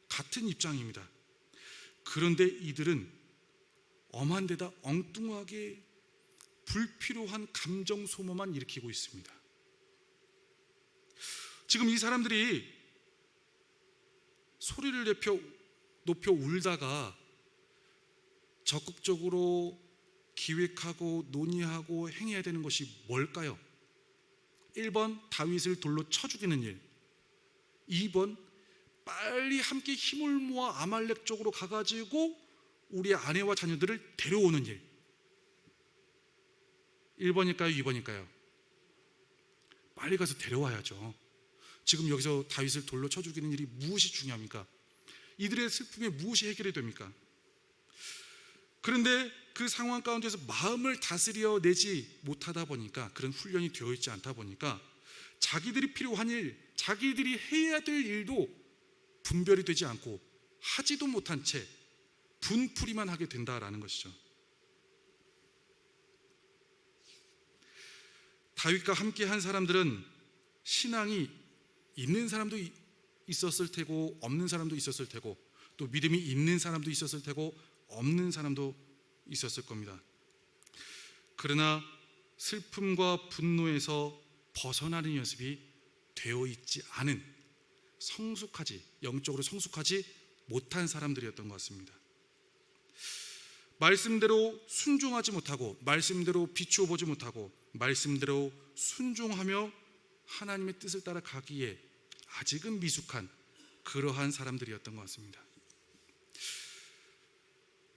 같은 입장입니다. 그런데 이들은 엄한 데다 엉뚱하게 불필요한 감정 소모만 일으키고 있습니다. 지금 이 사람들이 소리를 높여 울다가 적극적으로 기획하고 논의하고 행해야 되는 것이 뭘까요? 1번 다윗을 돌로 쳐 죽이는 일, 2번 빨리 함께 힘을 모아 아말렉 쪽으로 가가지고 우리 아내와 자녀들을 데려오는 일. 1번일까요? 2번일까요? 빨리 가서 데려와야죠. 지금 여기서 다윗을 돌로 쳐 죽이는 일이 무엇이 중요합니까? 이들의 슬픔에 무엇이 해결이 됩니까? 그런데 그 상황 가운데서 마음을 다스려 내지 못하다 보니까, 그런 훈련이 되어 있지 않다 보니까 자기들이 필요한 일, 자기들이 해야 될 일도 분별이 되지 않고 하지도 못한 채 분풀이만 하게 된다라는 것이죠. 다윗과 함께 한 사람들은 신앙이 있는 사람도 있었을 테고 없는 사람도 있었을 테고, 또 믿음이 있는 사람도 있었을 테고 없는 사람도 있었을 겁니다. 그러나 슬픔과 분노에서 벗어나는 연습이 되어 있지 않은, 영적으로 성숙하지 못한 사람들이었던 것 같습니다. 말씀대로 순종하지 못하고, 말씀대로 비추어 보지 못하고, 말씀대로 순종하며 하나님의 뜻을 따라 가기에 아직은 미숙한 그러한 사람들이었던 것 같습니다.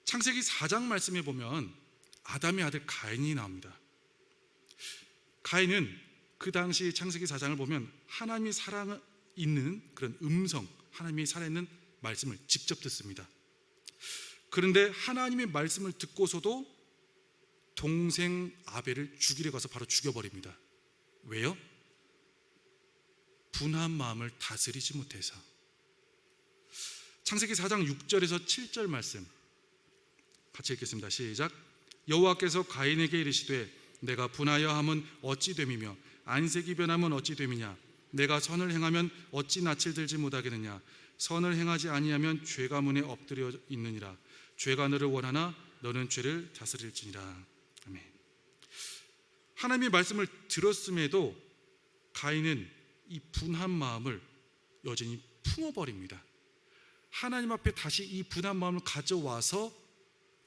창세기 4장 말씀에 보면 아담의 아들 가인이 나옵니다. 가인은 그 당시 창세기 4장을 보면 하나님이 살아있는 그런 음성, 하나님이 살아있는 말씀을 직접 듣습니다. 그런데 하나님의 말씀을 듣고서도 동생 아벨을 죽이려 가서 바로 죽여버립니다. 왜요? 분한 마음을 다스리지 못해서. 창세기 4장 6절에서 7절 말씀 같이 읽겠습니다. 시작. 여호와께서 가인에게 이르시되 내가 분하여 함은 어찌 됨이며 안색이 변함은 어찌 됨이냐. 내가 선을 행하면 어찌 낯을 들지 못하겠느냐. 선을 행하지 아니하면 죄가 문에 엎드려 있느니라. 죄가 너를 원하나 너는 죄를 다스릴지니라. 아멘. 하나님의 말씀을 들었음에도 가인은 이 분한 마음을 여전히 품어버립니다. 하나님 앞에 다시 이 분한 마음을 가져와서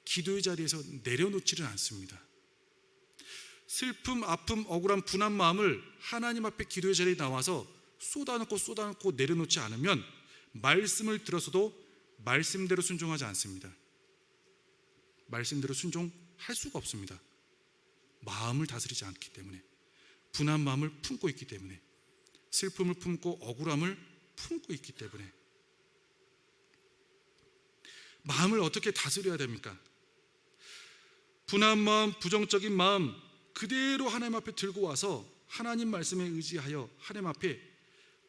기도의 자리에서 내려놓지를 않습니다. 슬픔, 아픔, 억울한 분한 마음을 하나님 앞에 기도의 자리에 나와서 쏟아놓고 내려놓지 않으면 말씀을 들어서도 말씀대로 순종하지 않습니다. 말씀대로 순종할 수가 없습니다. 마음을 다스리지 않기 때문에, 분한 마음을 품고 있기 때문에, 슬픔을 품고 억울함을 품고 있기 때문에. 마음을 어떻게 다스려야 됩니까? 분한 마음, 부정적인 마음 그대로 하나님 앞에 들고 와서 하나님 말씀에 의지하여 하나님 앞에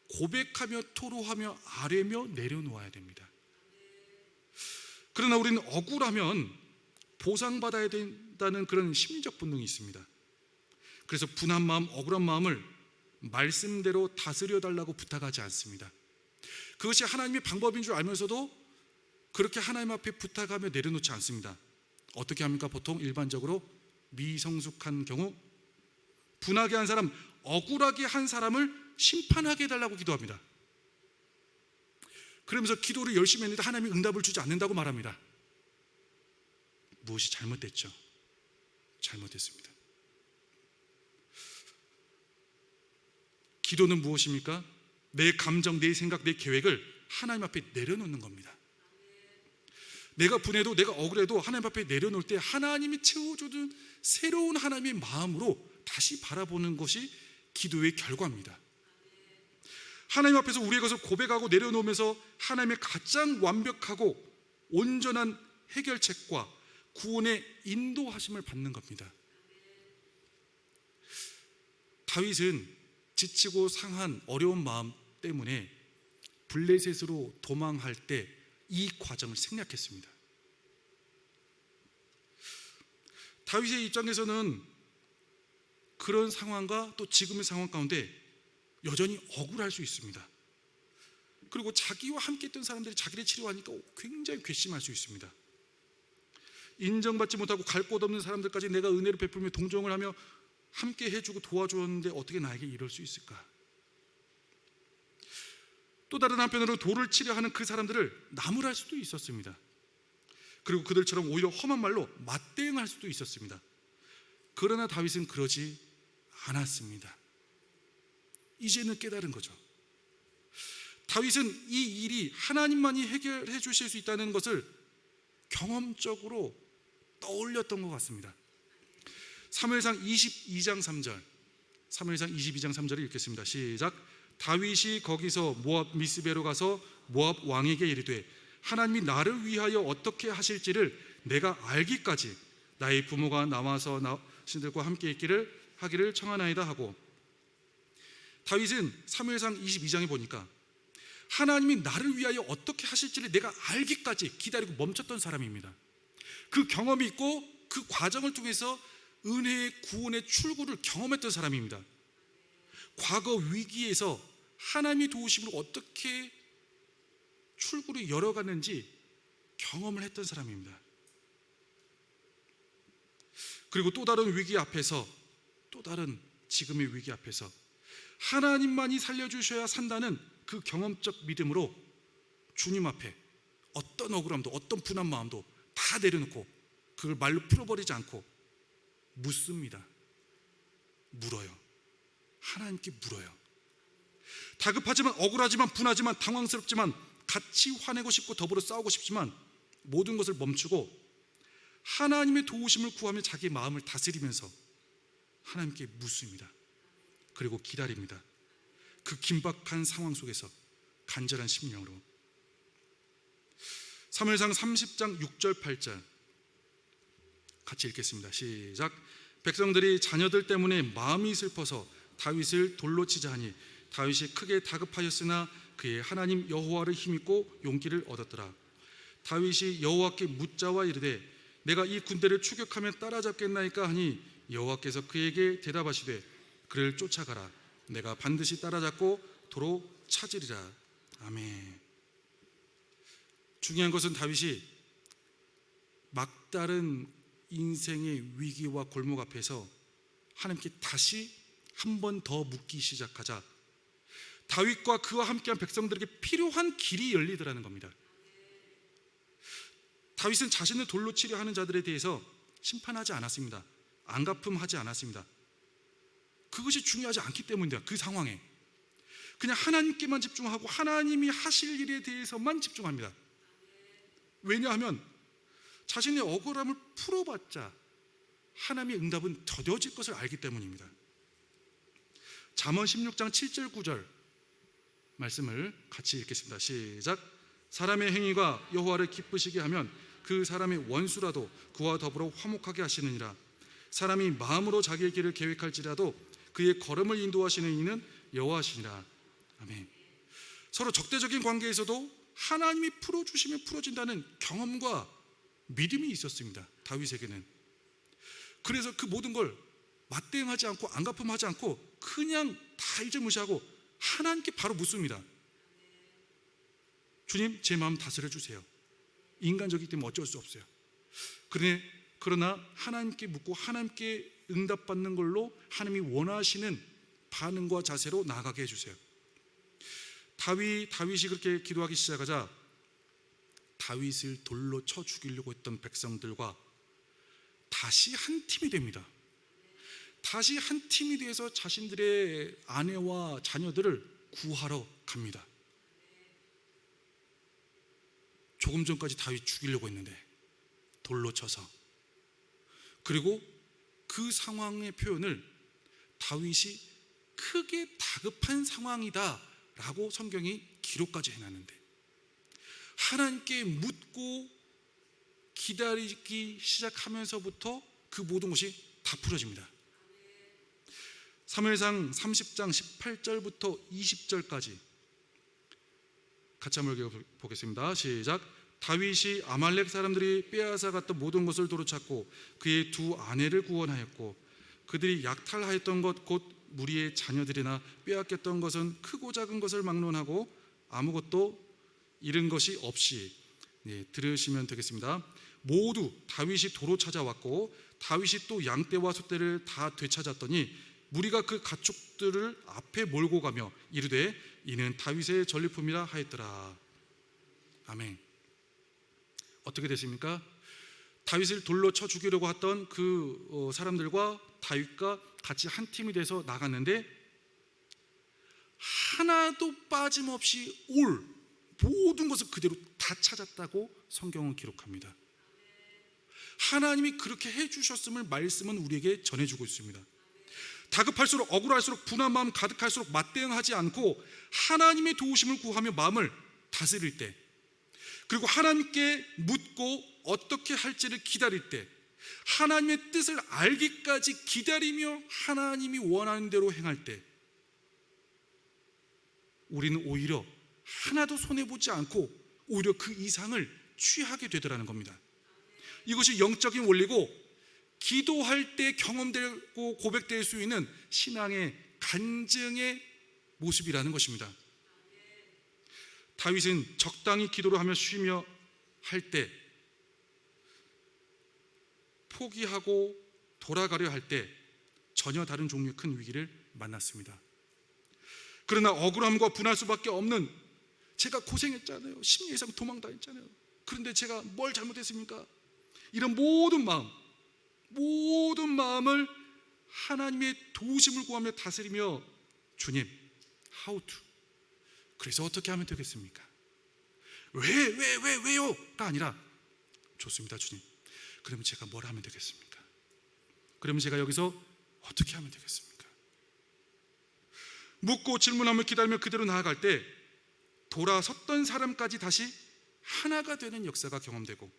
고백하며 토로하며 아뢰며 내려놓아야 됩니다. 그러나 우리는 억울하면 보상받아야 된다는 그런 심리적 본능이 있습니다. 그래서 분한 마음, 억울한 마음을 말씀대로 다스려 달라고 부탁하지 않습니다. 그것이 하나님의 방법인 줄 알면서도 그렇게 하나님 앞에 부탁하며 내려놓지 않습니다. 어떻게 합니까? 보통 일반적으로 미성숙한 경우 분하게 한 사람, 억울하게 한 사람을 심판하게 해달라고 기도합니다. 그러면서 기도를 열심히 했는데 하나님이 응답을 주지 않는다고 말합니다. 무엇이 잘못됐죠? 잘못됐습니다. 기도는 무엇입니까? 내 감정, 내 생각, 내 계획을 하나님 앞에 내려놓는 겁니다. 내가 분해도, 내가 억울해도 하나님 앞에 내려놓을 때 하나님이 채워주는 새로운 하나님의 마음으로 다시 바라보는 것이 기도의 결과입니다. 하나님 앞에서 우리의 것을 고백하고 내려놓으면서 하나님의 가장 완벽하고 온전한 해결책과 구원의 인도하심을 받는 겁니다. 다윗은 지치고 상한 어려운 마음 때문에 블레셋으로 도망할 때 이 과정을 생략했습니다. 다윗의 입장에서는 그런 상황과 또 지금의 상황 가운데 여전히 억울할 수 있습니다. 그리고 자기와 함께 했던 사람들이 자기를 치료하니까 굉장히 괘씸할 수 있습니다. 인정받지 못하고 갈 곳 없는 사람들까지 내가 은혜를 베풀며 동정을 하며 함께 해주고 도와주었는데 어떻게 나에게 이럴 수 있을까? 또 다른 한편으로 돌을 치려 하는 그 사람들을 나무랄 수도 있었습니다. 그리고 그들처럼 오히려 험한 말로 맞대응할 수도 있었습니다. 그러나 다윗은 그러지 않았습니다. 이제는 깨달은 거죠. 다윗은 이 일이 하나님만이 해결해 주실 수 있다는 것을 경험적으로 떠올렸던 것 같습니다. 사무엘상 22장 3절, 사무엘상 22장 3절을 읽겠습니다. 시작. 다윗이 거기서 모압 미스베로 가서 모압 왕에게 이르되 하나님이 나를 위하여 어떻게 하실지를 내가 알기까지 나의 부모가 나와서 신들과 함께 하기를 청하나이다 하고, 다윗은 사무엘상 22장에 보니까 하나님이 나를 위하여 어떻게 하실지를 내가 알기까지 기다리고 멈췄던 사람입니다. 그 경험이 있고 그 과정을 통해서 은혜의 구원의 출구를 경험했던 사람입니다. 과거 위기에서 하나님의 도우심으로 어떻게 출구를 열어갔는지 경험을 했던 사람입니다. 그리고 또 다른 위기 앞에서, 또 다른 지금의 위기 앞에서 하나님만이 살려주셔야 산다는 그 경험적 믿음으로 주님 앞에 어떤 억울함도 어떤 분한 마음도 다 내려놓고 그걸 말로 풀어버리지 않고 묻습니다. 물어요. 하나님께 물어요. 다급하지만, 억울하지만, 분하지만, 당황스럽지만, 같이 화내고 싶고 더불어 싸우고 싶지만 모든 것을 멈추고 하나님의 도우심을 구하며 자기의 마음을 다스리면서 하나님께 묻습니다. 그리고 기다립니다. 그 긴박한 상황 속에서 간절한 심령으로. 사무엘상 30장 6절 8절 같이 읽겠습니다. 시작. 백성들이 자녀들 때문에 마음이 슬퍼서 다윗을 돌로 치자 하니 다윗이 크게 다급하였으나 그의 하나님 여호와를 힘입고 용기를 얻었더라. 다윗이 여호와께 묻자와 이르되 내가 이 군대를 추격하면 따라잡겠나이까 하니 여호와께서 그에게 대답하시되 그를 쫓아가라. 내가 반드시 따라잡고 도로 찾으리라. 아멘. 중요한 것은 다윗이 막다른 인생의 위기와 골목 앞에서 하나님께 다시 한 번 더 묻기 시작하자 다윗과 그와 함께한 백성들에게 필요한 길이 열리더라는 겁니다. 다윗은 자신을 돌로 치려 하는 자들에 대해서 심판하지 않았습니다. 안갚음하지 않았습니다. 그것이 중요하지 않기 때문입니다. 그 상황에 그냥 하나님께만 집중하고 하나님이 하실 일에 대해서만 집중합니다. 왜냐하면 자신의 억울함을 풀어봤자 하나님의 응답은 더뎌질 것을 알기 때문입니다. 잠언 16장 7절 9절 말씀을 같이 읽겠습니다. 시작. 사람의 행위가 여호와를 기쁘시게 하면 그 사람의 원수라도 그와 더불어 화목하게 하시느니라. 사람이 마음으로 자기의 길을 계획할지라도 그의 걸음을 인도하시는 이는 여호와시니라. 아멘. 서로 적대적인 관계에서도 하나님이 풀어주시면 풀어진다는 경험과 믿음이 있었습니다. 다윗에게는. 그래서 그 모든 걸 맞대응하지 않고 안갚음하지 않고 그냥 다 무시하고 하나님께 바로 묻습니다. 주님, 제 마음 다스려 주세요. 인간적이기 때문에 어쩔 수 없어요. 그러나 하나님께 묻고 하나님께 응답받는 걸로 하나님이 원하시는 반응과 자세로 나아가게 해주세요. 다윗이 그렇게 기도하기 시작하자 다윗을 돌로 쳐 죽이려고 했던 백성들과 다시 한 팀이 됩니다. 다시 한 팀이 돼서 자신들의 아내와 자녀들을 구하러 갑니다. 조금 전까지 다윗 죽이려고 했는데 돌로 쳐서. 그리고 그 상황의 표현을 다윗이 크게 다급한 상황이다 라고 성경이 기록까지 해놨는데, 하나님께 묻고 기다리기 시작하면서부터 그 모든 것이 다 풀어집니다. 사무엘상 30장 18절부터 20절까지 같이 한번 읽어보겠습니다. 시작. 다윗이 아말렉 사람들이 빼앗아 갔던 모든 것을 도로찾고 그의 두 아내를 구원하였고 그들이 약탈하였던 것 곧 무리의 자녀들이나 빼앗겼던 것은 크고 작은 것을 막론하고 아무것도 잃은 것이 없이. 들으시면 되겠습니다. 모두 다윗이 도로 찾아왔고 다윗이 또 양떼와 소떼를 다 되찾았더니 무리가 그 가축들을 앞에 몰고 가며 이르되 이는 다윗의 전리품이라 하였더라. 아멘. 어떻게 됐습니까? 다윗을 돌로 쳐 죽이려고 했던 그 사람들과 다윗과 같이 한 팀이 돼서 나갔는데 하나도 빠짐없이 올 모든 것을 그대로 다 찾았다고 성경은 기록합니다. 하나님이 그렇게 해주셨음을 말씀은 우리에게 전해주고 있습니다. 다급할수록 억울할수록 분한 마음 가득할수록 맞대응하지 않고 하나님의 도우심을 구하며 마음을 다스릴 때, 그리고 하나님께 묻고 어떻게 할지를 기다릴 때, 하나님의 뜻을 알기까지 기다리며 하나님이 원하는 대로 행할 때 우리는 오히려 하나도 손해보지 않고 오히려 그 이상을 취하게 되더라는 겁니다. 이것이 영적인 원리고 기도할 때 경험되고 고백될 수 있는 신앙의 간증의 모습이라는 것입니다. 다윗은 적당히 기도를 하며 쉬며 할 때, 포기하고 돌아가려 할 때 전혀 다른 종류의 큰 위기를 만났습니다. 그러나 억울함과 분할 수밖에 없는, 제가 고생했잖아요. 10년 이상 도망다녔잖아요. 그런데 제가 뭘 잘못했습니까? 이런 모든 마음을 하나님의 도우심을 구하며 다스리며, 주님, how to? 그래서 어떻게 하면 되겠습니까? 왜요가 아니라, 좋습니다, 주님. 그러면 제가 뭘 하면 되겠습니까? 그러면 제가 여기서 어떻게 하면 되겠습니까? 묻고 질문하며 기다리며 그대로 나아갈 때 돌아섰던 사람까지 다시 하나가 되는 역사가 경험되고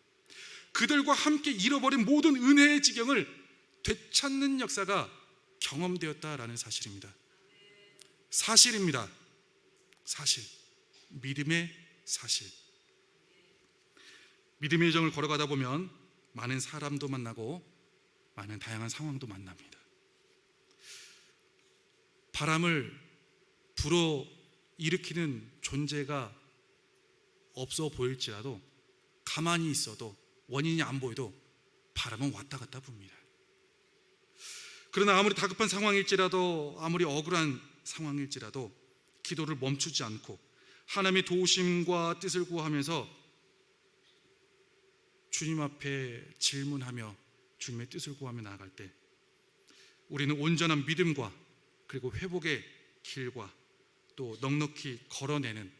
그들과 함께 잃어버린 모든 은혜의 지경을 되찾는 역사가 경험되었다라는 사실입니다. 사실입니다. 사실. 믿음의 사실. 믿음의 여정을 걸어가다 보면 많은 사람도 만나고 많은 다양한 상황도 만납니다. 바람을 불어 일으키는 존재가 없어 보일지라도, 가만히 있어도 원인이 안 보여도 바람은 왔다 갔다 붑니다. 그러나 아무리 다급한 상황일지라도, 아무리 억울한 상황일지라도 기도를 멈추지 않고 하나님의 도우심과 뜻을 구하면서 주님 앞에 질문하며 주님의 뜻을 구하며 나아갈 때 우리는 온전한 믿음과 그리고 회복의 길과 또 넉넉히 걸어내는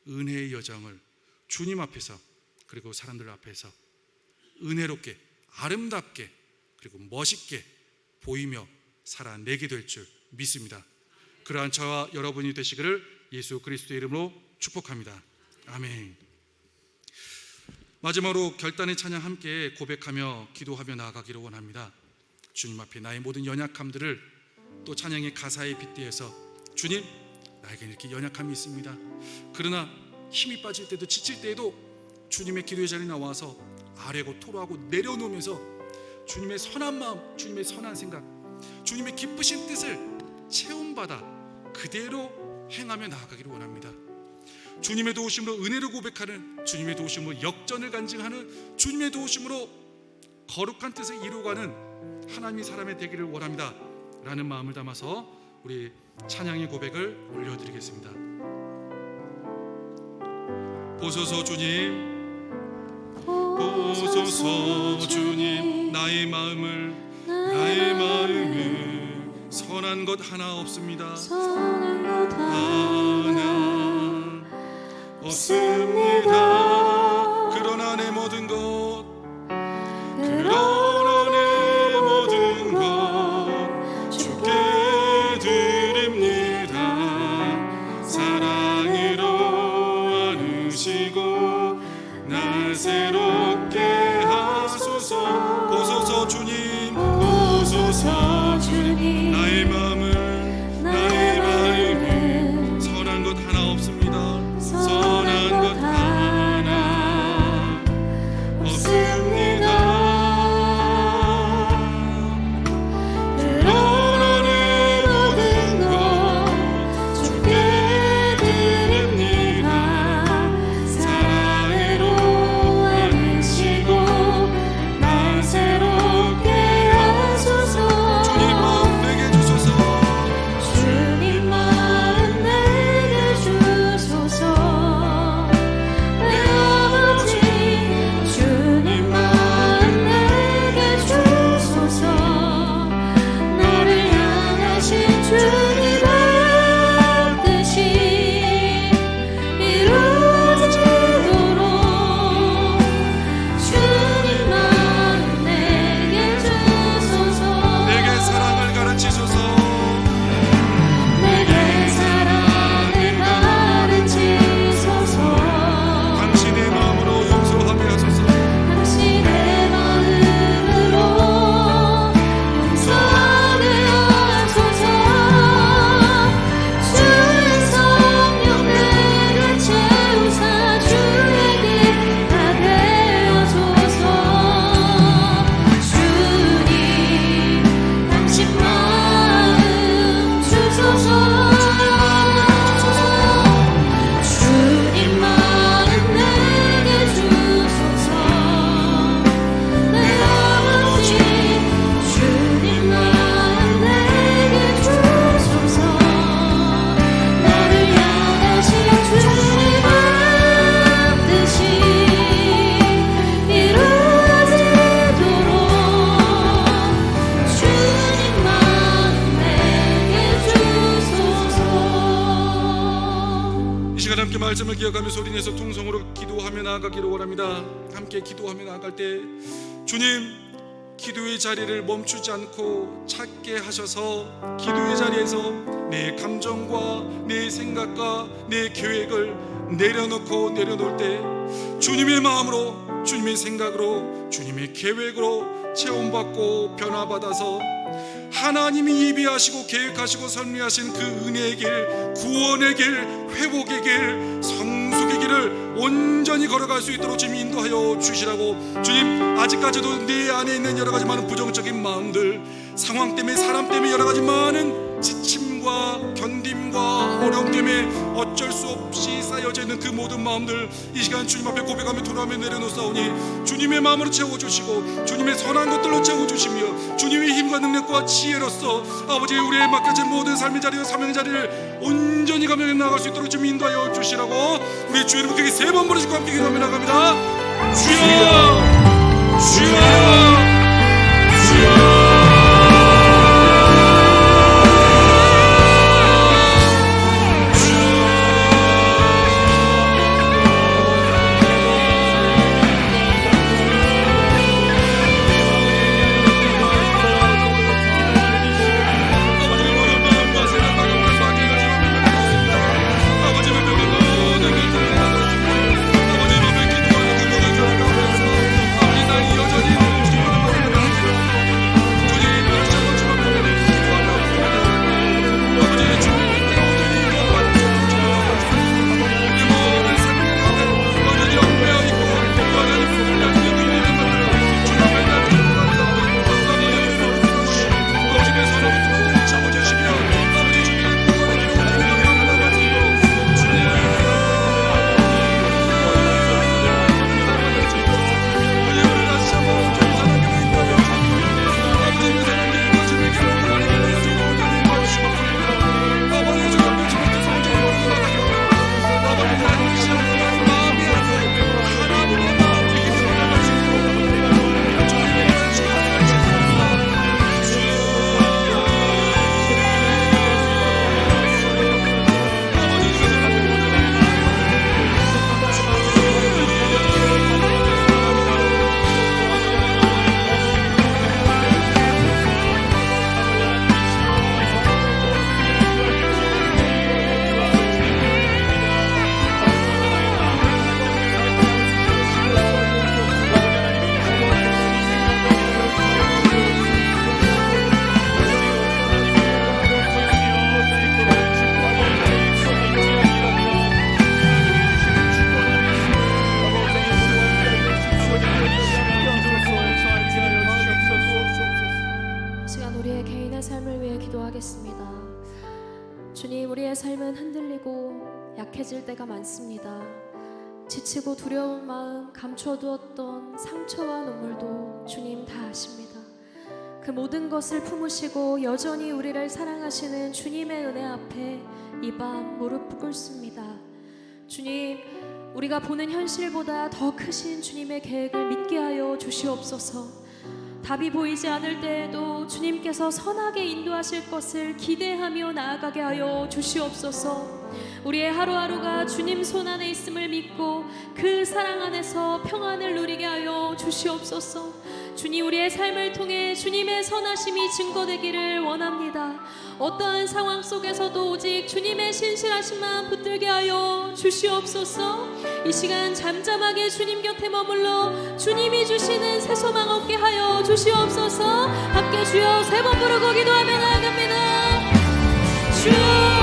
은혜의 여정을 주님 앞에서 그리고 사람들 앞에서 은혜롭게, 아름답게, 그리고 멋있게 보이며 살아내게 될 줄 믿습니다. 그러한 저와 여러분이 되시기를 예수 그리스도의 이름으로 축복합니다. 아멘. 마지막으로 결단의 찬양 함께 고백하며 기도하며 나아가기를 원합니다. 주님 앞에 나의 모든 연약함들을 또 찬양의 가사에 빗대어서, 주님, 나에게 이렇게 연약함이 있습니다. 그러나 힘이 빠질 때도 지칠 때에도 주님의 기도의 자리에 나와서 아뢰고 토로하고 내려놓으면서 주님의 선한 마음, 주님의 선한 생각, 주님의 기쁘신 뜻을 체험받아 그대로 행하며 나아가기를 원합니다. 주님의 도우심으로 은혜를 고백하는, 주님의 도우심으로 역전을 간증하는, 주님의 도우심으로 거룩한 뜻을 이루어가는 하나님의 사람이 되기를 원합니다 라는 마음을 담아서 우리 찬양의 고백을 올려드리겠습니다. 보소서 주님, 보소서 주님, 나의 마음을 선한 것 하나 없습니다. 하나 없습니다. 그러나 내 모든 것, 그러나 내 모든 것 주께 드립니다. 사랑으로 안으시고 날 새롭게 하소서. 보소서 주님, 보소서 주님, 나의 마음을 선한 것 하나 없습니다. 선한 것 하나 없습니다. 그러나 내 모든 것 주께 드립니다. 사랑으로 안으시고 날 새롭게 하소서. 주님 마음 내게 주소서. 주님 마음 내게 주소서. 내 아버지 주님 마음 내게 주소서. 나를 향하신 주님의 뜻이 이루어지도록 주님 마음 내게 주소서. 내게 사랑을 가르치소서. 내게 사랑을 가르치소서. 당신의 마음으로 용서하게 하소서. 당신의 마음으로 용서하게 하소서. 주의 성령 내게 채우사 주의 길가 되어소서. 주님 당신 마음 주소서. 주님 마음 내게 주소서. 내 아버지 주님 마음 내게 주소서. 나를 향하신 주님의 뜻이 이루어지도록 주님 마음 내게 주소서. 이 시간 함께 말씀을 기억하며 소리내서 통성으로 기도하며 나아가기를 원합니다. 함께 기도하며 나아갈 때 주님, 기도의 자리를 멈추지 않고 찾게 하셔서 기도의 자리에서 내 감정과 내 생각과 내 계획을 내려놓을 때 주님의 마음으로, 주님의 생각으로, 주님의 계획으로 체험받고 변화받아서 하나님이 예비하시고 계획하시고 설계하신 그 은혜의 길, 구원의 길, 회복의 길, 성숙의 길을 온전히 걸어갈 수 있도록 주님 인도하여 주시라고. 주님, 아직까지도 내 안에 있는 여러 가지 많은 부정적인 마음들, 상황 때문에, 사람 때문에 여러 가지 많은 지침과 견딤과 어려움 때문에 어쩔 수 없이 쌓여져 있는 그 모든 마음들 이 시간 주님 앞에 고백하며 돌아오며 내려놓사오니 주님의 마음으로 채워주시고 주님의 선한 것들로 채워주시며 주님의 힘과 능력과 지혜로서 아버지 우리의 맡겨진 모든 삶의 자리와 사명의 자리를 온전히 감당해 나갈 수 있도록 좀 인도하여 주시라고 우리 주의 이름으로 크게 세 번 부르시고 함께 기도하며 나갑니다. 주여, 주여, 주여. 아버지 주님, 우리의 삶은 흔들리고 약해질 때가 많습니다. 지치고 두려운 마음 감춰두었던 상처와 눈물도 주님 다 아십니다. 그 모든 것을 품으시고 여전히 우리를 사랑하시는 주님의 은혜 앞에 이 밤 무릎 꿇습니다. 주님, 우리가 보는 현실보다 더 크신 주님의 계획을 믿게 하여 주시옵소서. 답이 보이지 않을 때에도 주님께서 선하게 인도하실 것을 기대하며 나아가게 하여 주시옵소서. 우리의 하루하루가 주님 손 안에 있음을 믿고 그 사랑 안에서 평안을 누리게 하여 주시옵소서. 주님, 우리의 삶을 통해 주님의 선하심이 증거되기를 원합니다. 어떠한 상황 속에서도 오직 주님의 신실하심만 붙들게 하여 주시옵소서. 이 시간 잠잠하게 주님 곁에 머물러 주님이 주시는 새 소망 얻게 하여 주시옵소서. 함께 주여 세 번 부르고 기도하며 나아갑니다. 주여,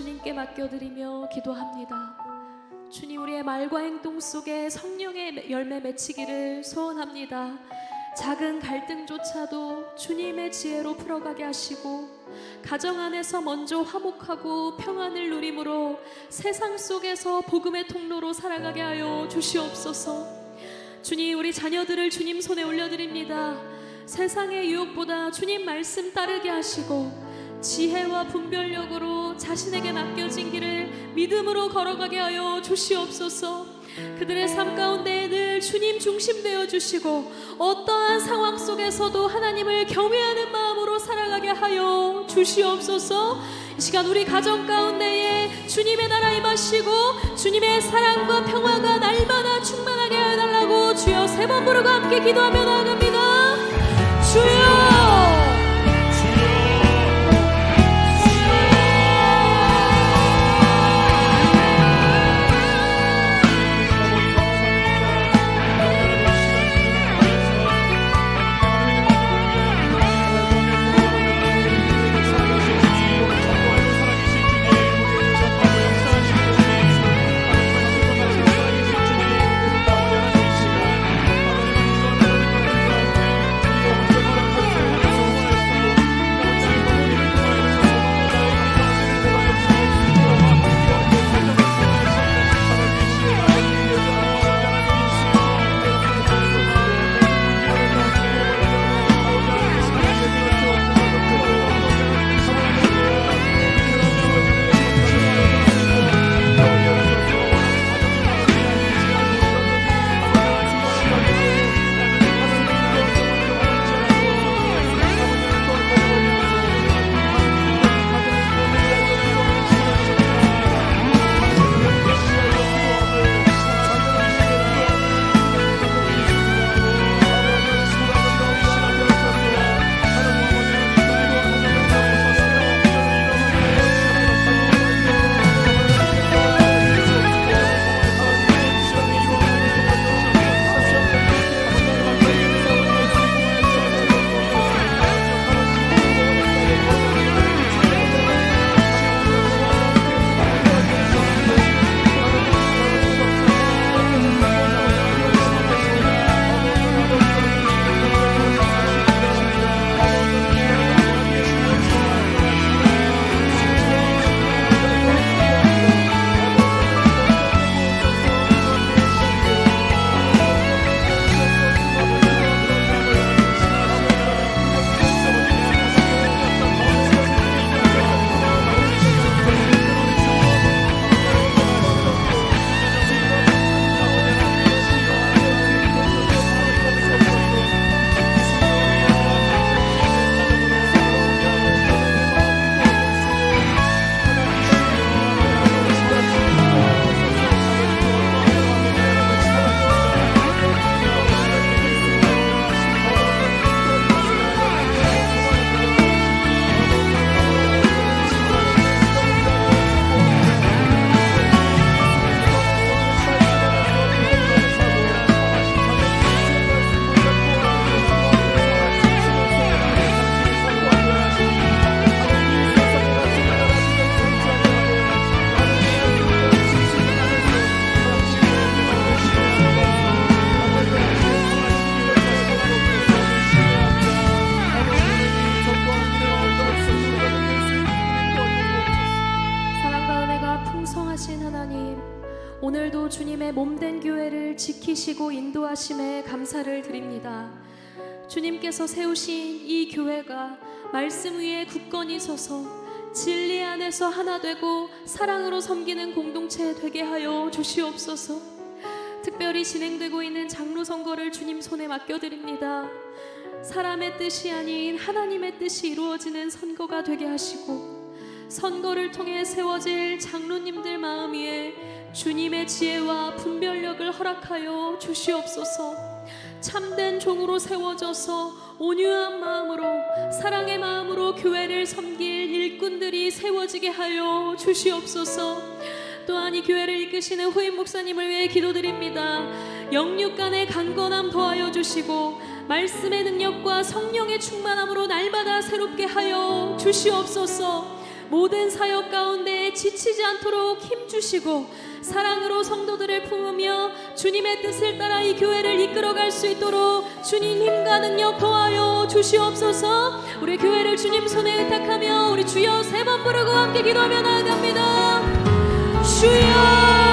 주님께 맡겨드리며 기도합니다. 주님, 우리의 말과 행동 속에 성령의 열매 맺히기를 소원합니다. 작은 갈등조차도 주님의 지혜로 풀어가게 하시고, 가정 안에서 먼저 화목하고 평안을 누림으로 세상 속에서 복음의 통로로 살아가게 하여 주시옵소서. 주님, 우리 자녀들을 주님 손에 올려드립니다. 세상의 유혹보다 주님 말씀 따르게 하시고, 지혜와 분별력으로 자신에게 맡겨진 길을 믿음으로 걸어가게 하여 주시옵소서. 그들의 삶 가운데 늘 주님 중심되어 주시고, 어떠한 상황 속에서도 하나님을 경외하는 마음으로 살아가게 하여 주시옵소서. 이 시간 우리 가정 가운데에 주님의 나라 임하시고 주님의 사랑과 평화가 날마다 충만하게 해달라고 주여 3번 부르고 함께 기도하며 나아갑니다. 주여, 오늘도 주님의 몸된 교회를 지키시고 인도하심에 감사를 드립니다. 주님께서 세우신 이 교회가 말씀 위에 굳건히 서서 진리 안에서 하나 되고 사랑으로 섬기는 공동체 되게 하여 주시옵소서. 특별히 진행되고 있는 장로 선거를 주님 손에 맡겨드립니다. 사람의 뜻이 아닌 하나님의 뜻이 이루어지는 선거가 되게 하시고, 선거를 통해 세워질 장로님들 마음 위에 주님의 지혜와 분별력을 허락하여 주시옵소서. 참된 종으로 세워져서 온유한 마음으로, 사랑의 마음으로 교회를 섬길 일꾼들이 세워지게 하여 주시옵소서. 또한 이 교회를 이끄시는 후임 목사님을 위해 기도드립니다. 영육 간의 강건함 더하여 주시고, 말씀의 능력과 성령의 충만함으로 날마다 새롭게 하여 주시옵소서. 모든 사역 가운데 지치지 않도록 힘주시고 사랑으로 성도들을 품으며 주님의 뜻을 따라 이 교회를 이끌어갈 수 있도록 주님 힘과 능력 더하여 주시옵소서. 우리 교회를 주님 손에 의탁하며 우리 주여 3번 부르고 함께 기도하며 나아갑니다. 주여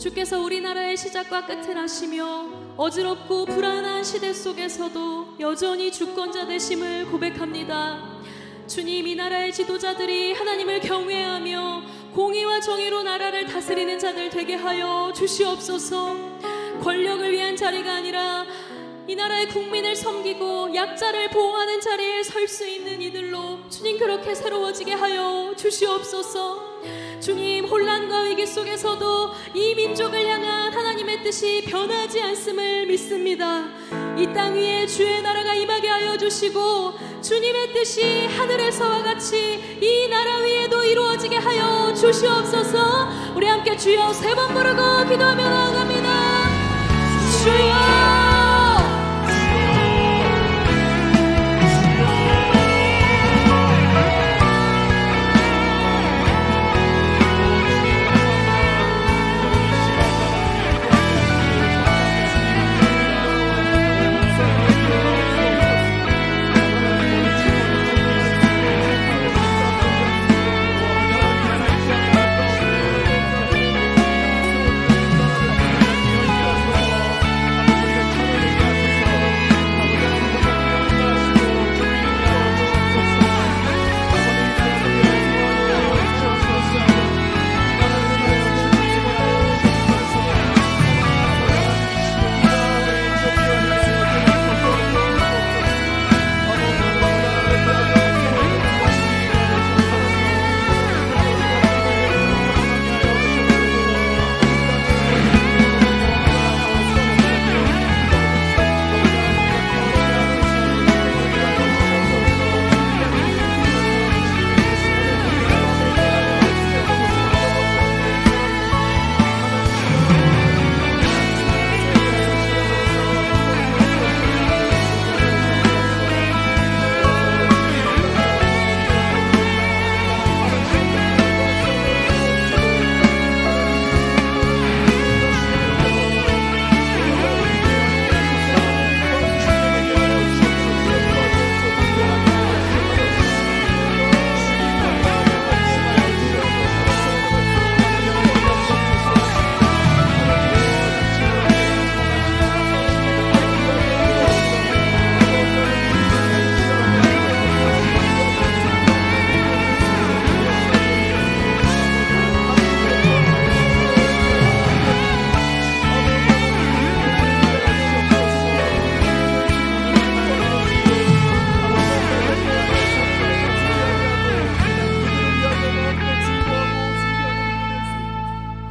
주께서 우리나라의 시작과 끝을 아시며 어지럽고 불안한 시대 속에서도 여전히 주권자 되심을 고백합니다. 주님, 이 나라의 지도자들이 하나님을 경외하며 공의와 정의로 나라를 다스리는 자들 되게 하여 주시옵소서. 권력을 위한 자리가 아니라 이 나라의 국민을 섬기고 약자를 보호하는 자리에 설 수 있는 이들로 주님 그렇게 새로워지게 하여 주시옵소서. 주님, 혼란과 위기 속에서도 이 민족을 향한 하나님의 뜻이 변하지 않음을 믿습니다. 이 땅 위에 주의 나라가 임하게 하여 주시고 주님의 뜻이 하늘에서와 같이 이 나라 위에도 이루어지게 하여 주시옵소서. 우리 함께 주여 3번 부르고 기도하며 나아갑니다. 주여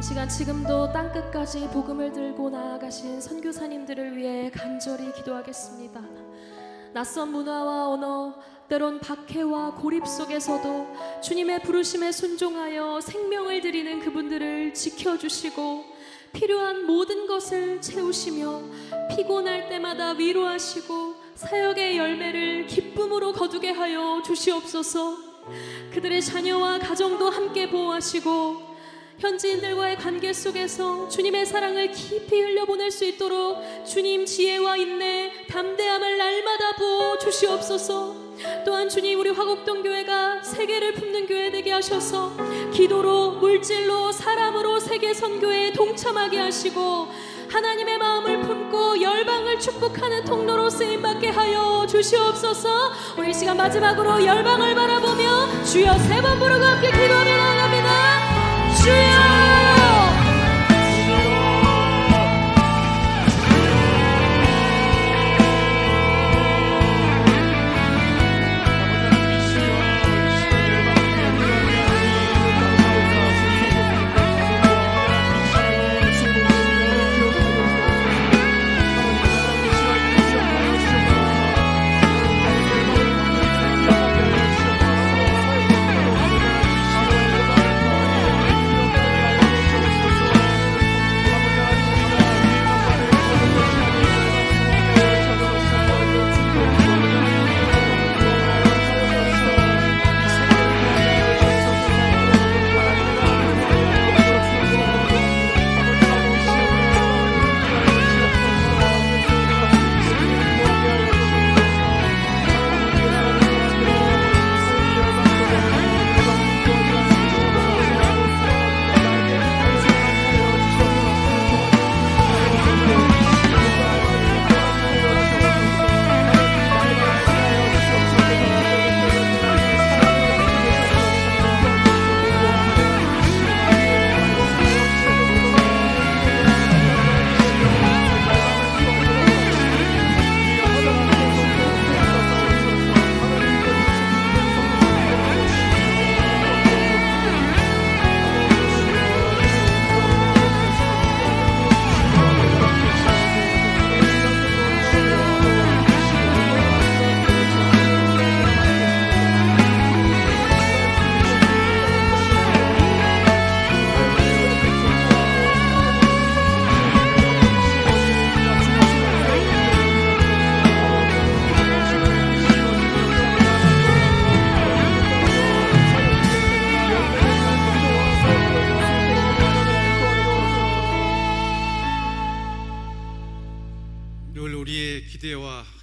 시간 지금도 땅끝까지 복음을 들고 나아가신 선교사님들을 위해 간절히 기도하겠습니다. 낯선 문화와 언어, 때론 박해와 고립 속에서도 주님의 부르심에 순종하여 생명을 드리는 그분들을 지켜주시고 필요한 모든 것을 채우시며 피곤할 때마다 위로하시고 사역의 열매를 기쁨으로 거두게 하여 주시옵소서. 그들의 자녀와 가정도 함께 보호하시고 현지인들과의 관계 속에서 주님의 사랑을 깊이 흘려보낼 수 있도록 주님 지혜와 인내, 담대함을 날마다 부어 주시옵소서. 또한 주님, 우리 화곡동 교회가 세계를 품는 교회 되게 하셔서 기도로, 물질로, 사람으로 세계 선교에 동참하게 하시고 하나님의 마음을 품고 열방을 축복하는 통로로 쓰임받게 하여 주시옵소서. 오늘 이 시간 마지막으로 열방을 바라보며 주여 3번 부르고 함께 기도하며 나아갑니다. 주여!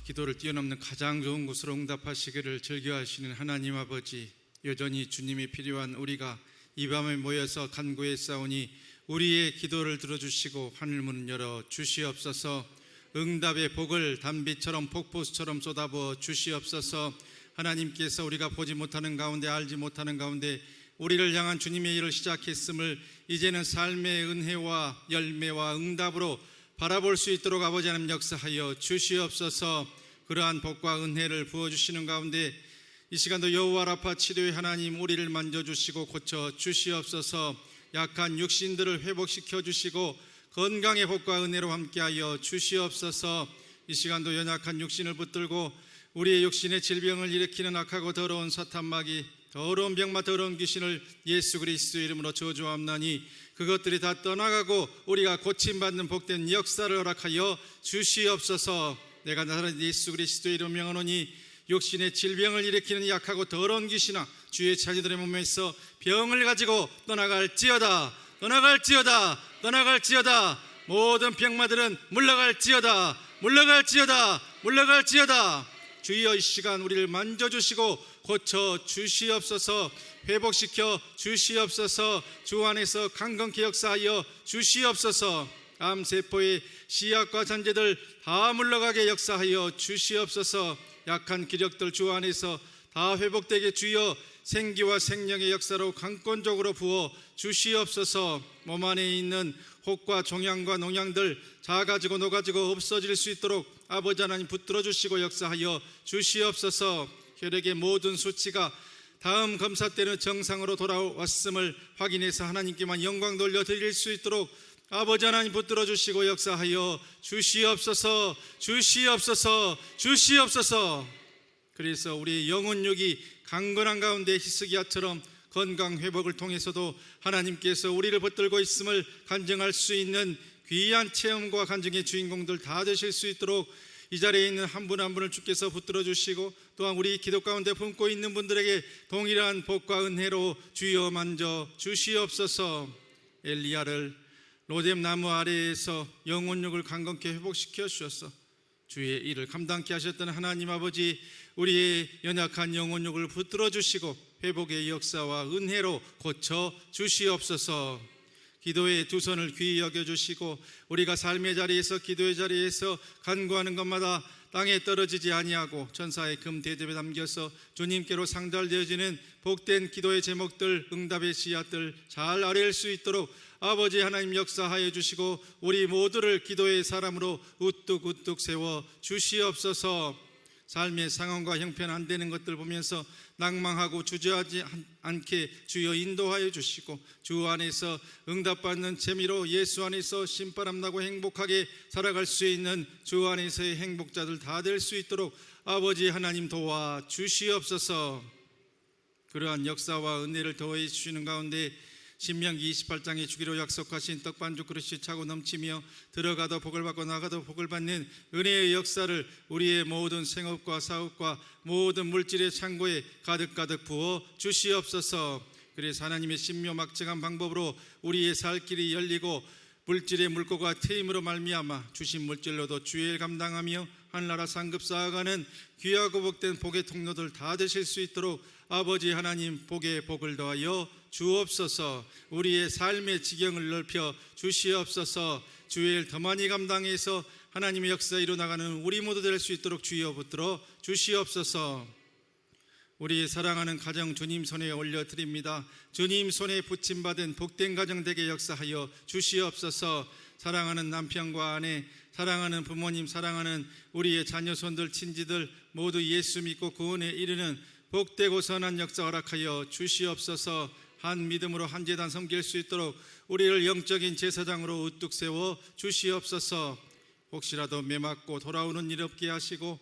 기도를 뛰어넘는 가장 좋은 곳으로 응답하시기를 즐겨하시는 하나님 아버지, 여전히 주님이 필요한 우리가 이 밤에 모여서 간구했사오니 우리의 기도를 들어주시고 하늘문을 열어 주시옵소서. 응답의 복을 단비처럼 폭포수처럼 쏟아부어 주시옵소서. 하나님께서 우리가 보지 못하는 가운데, 알지 못하는 가운데 우리를 향한 주님의 일을 시작했음을 이제는 삶의 은혜와 열매와 응답으로 바라볼 수 있도록 아버지 하나님 역사하여 주시옵소서. 그러한 복과 은혜를 부어주시는 가운데 이 시간도 여호와 라파 치료의 하나님, 우리를 만져주시고 고쳐 주시옵소서. 약한 육신들을 회복시켜 주시고 건강의 복과 은혜로 함께하여 주시옵소서. 이 시간도 연약한 육신을 붙들고 우리의 육신의 질병을 일으키는 악하고 더러운 사탄마귀, 더러운 병마, 더러운 귀신을 예수 그리스도의 이름으로 저주하옵나니 그것들이 다 떠나가고 우리가 고침받는 복된 역사를 허락하여 주시옵소서. 내가 나사렛 예수 그리스도의 이름으로 명하노니 육신의 질병을 일으키는 약하고 더러운 귀신아, 주의 자녀들의 몸에서 병을 가지고 떠나갈지어다, 떠나갈지어다, 떠나갈지어다. 모든 병마들은 물러갈지어다, 물러갈지어다, 물러갈지어다. 주여, 이 시간 우리를 만져주시고 고쳐 주시옵소서. 회복시켜 주시옵소서. 주 안에서 강건케 역사하여 주시옵소서. 암세포의 시약과 잔재들 다 물러가게 역사하여 주시옵소서. 약한 기력들 주 안에서 다 회복되게 주여 생기와 생명의 역사로 강권적으로 부어 주시옵소서. 몸 안에 있는 혹과 종양과 농양들 작아지고 녹아지고 없어질 수 있도록 아버지 하나님 붙들어 주시고 역사하여 주시옵소서. 혈액의 모든 수치가 다음 검사 때는 정상으로 돌아왔음을 확인해서 하나님께만 영광 돌려드릴 수 있도록 아버지 하나님 붙들어 주시고 역사하여 주시옵소서. 주시옵소서. 주시옵소서. 그래서 우리의 영혼육이 강건한 가운데 히스기야처럼 건강 회복을 통해서도 하나님께서 우리를 붙들고 있음을 간증할 수 있는 귀한 체험과 간증의 주인공들 다 되실 수 있도록 이 자리에 있는 한 분 한 분을 주께서 붙들어 주시고 또한 우리 기도 가운데 품고 있는 분들에게 동일한 복과 은혜로 주여 만져 주시옵소서. 엘리야를 로뎀 나무 아래에서 영혼력을 강건케 회복시켜 주셔서 주의 일을 감당케 하셨던 하나님 아버지, 우리의 연약한 영혼력을 붙들어 주시고 회복의 역사와 은혜로 고쳐 주시옵소서. 기도의 두 손을 귀히 여겨주시고 우리가 삶의 자리에서 기도의 자리에서 간구하는 것마다 땅에 떨어지지 아니하고 천사의 금 대접에 담겨서 주님께로 상달되어지는 복된 기도의 제목들, 응답의 씨앗들 잘 아뢰일 수 있도록 아버지 하나님 역사하여 주시고 우리 모두를 기도의 사람으로 우뚝우뚝 세워 주시옵소서. 삶의 상황과 형편 안 되는 것들 보면서 낭망하고 주저하지 않게 주여 인도하여 주시고 주 안에서 응답받는 재미로 예수 안에서 신바람 나고 행복하게 살아갈 수 있는 주 안에서의 행복자들 다 될 수 있도록 아버지 하나님 도와 주시옵소서. 그러한 역사와 은혜를 더해 주시는 가운데 신명기 28장에 주기로 약속하신 떡반죽 그릇이 차고 넘치며 들어가도 복을 받고 나가도 복을 받는 은혜의 역사를 우리의 모든 생업과 사업과 모든 물질의 창고에 가득가득 부어 주시옵소서. 그래서 하나님의 신묘막측한 방법으로 우리의 살 길이 열리고 물질의 물고가 트임으로 말미암아 주신 물질로도 주의를 감당하며 하늘나라 상급 쌓아가는 귀하고 복된 복의 통로들 다 되실 수 있도록 아버지 하나님 복의 복을 더하여 주옵소서. 우리의 삶의 지경을 넓혀 주시옵소서. 주의 일 더 많이 감당해서 하나님의 역사 이루어나가는 우리 모두 될 수 있도록 주여 붙들어 주시옵소서. 우리 사랑하는 가정 주님 손에 올려드립니다. 주님 손에 붙임받은 복된 가정 되게 역사하여 주시옵소서. 사랑하는 남편과 아내, 사랑하는 부모님, 사랑하는 우리의 자녀, 손들, 친지들 모두 예수 믿고 구원에 이르는 복되고 선한 역사 허락하여 주시옵소서. 한 믿음으로 한 제단 섬길 수 있도록 우리를 영적인 제사장으로 우뚝 세워 주시옵소서. 혹시라도 매맞고 돌아오는 일 없게 하시고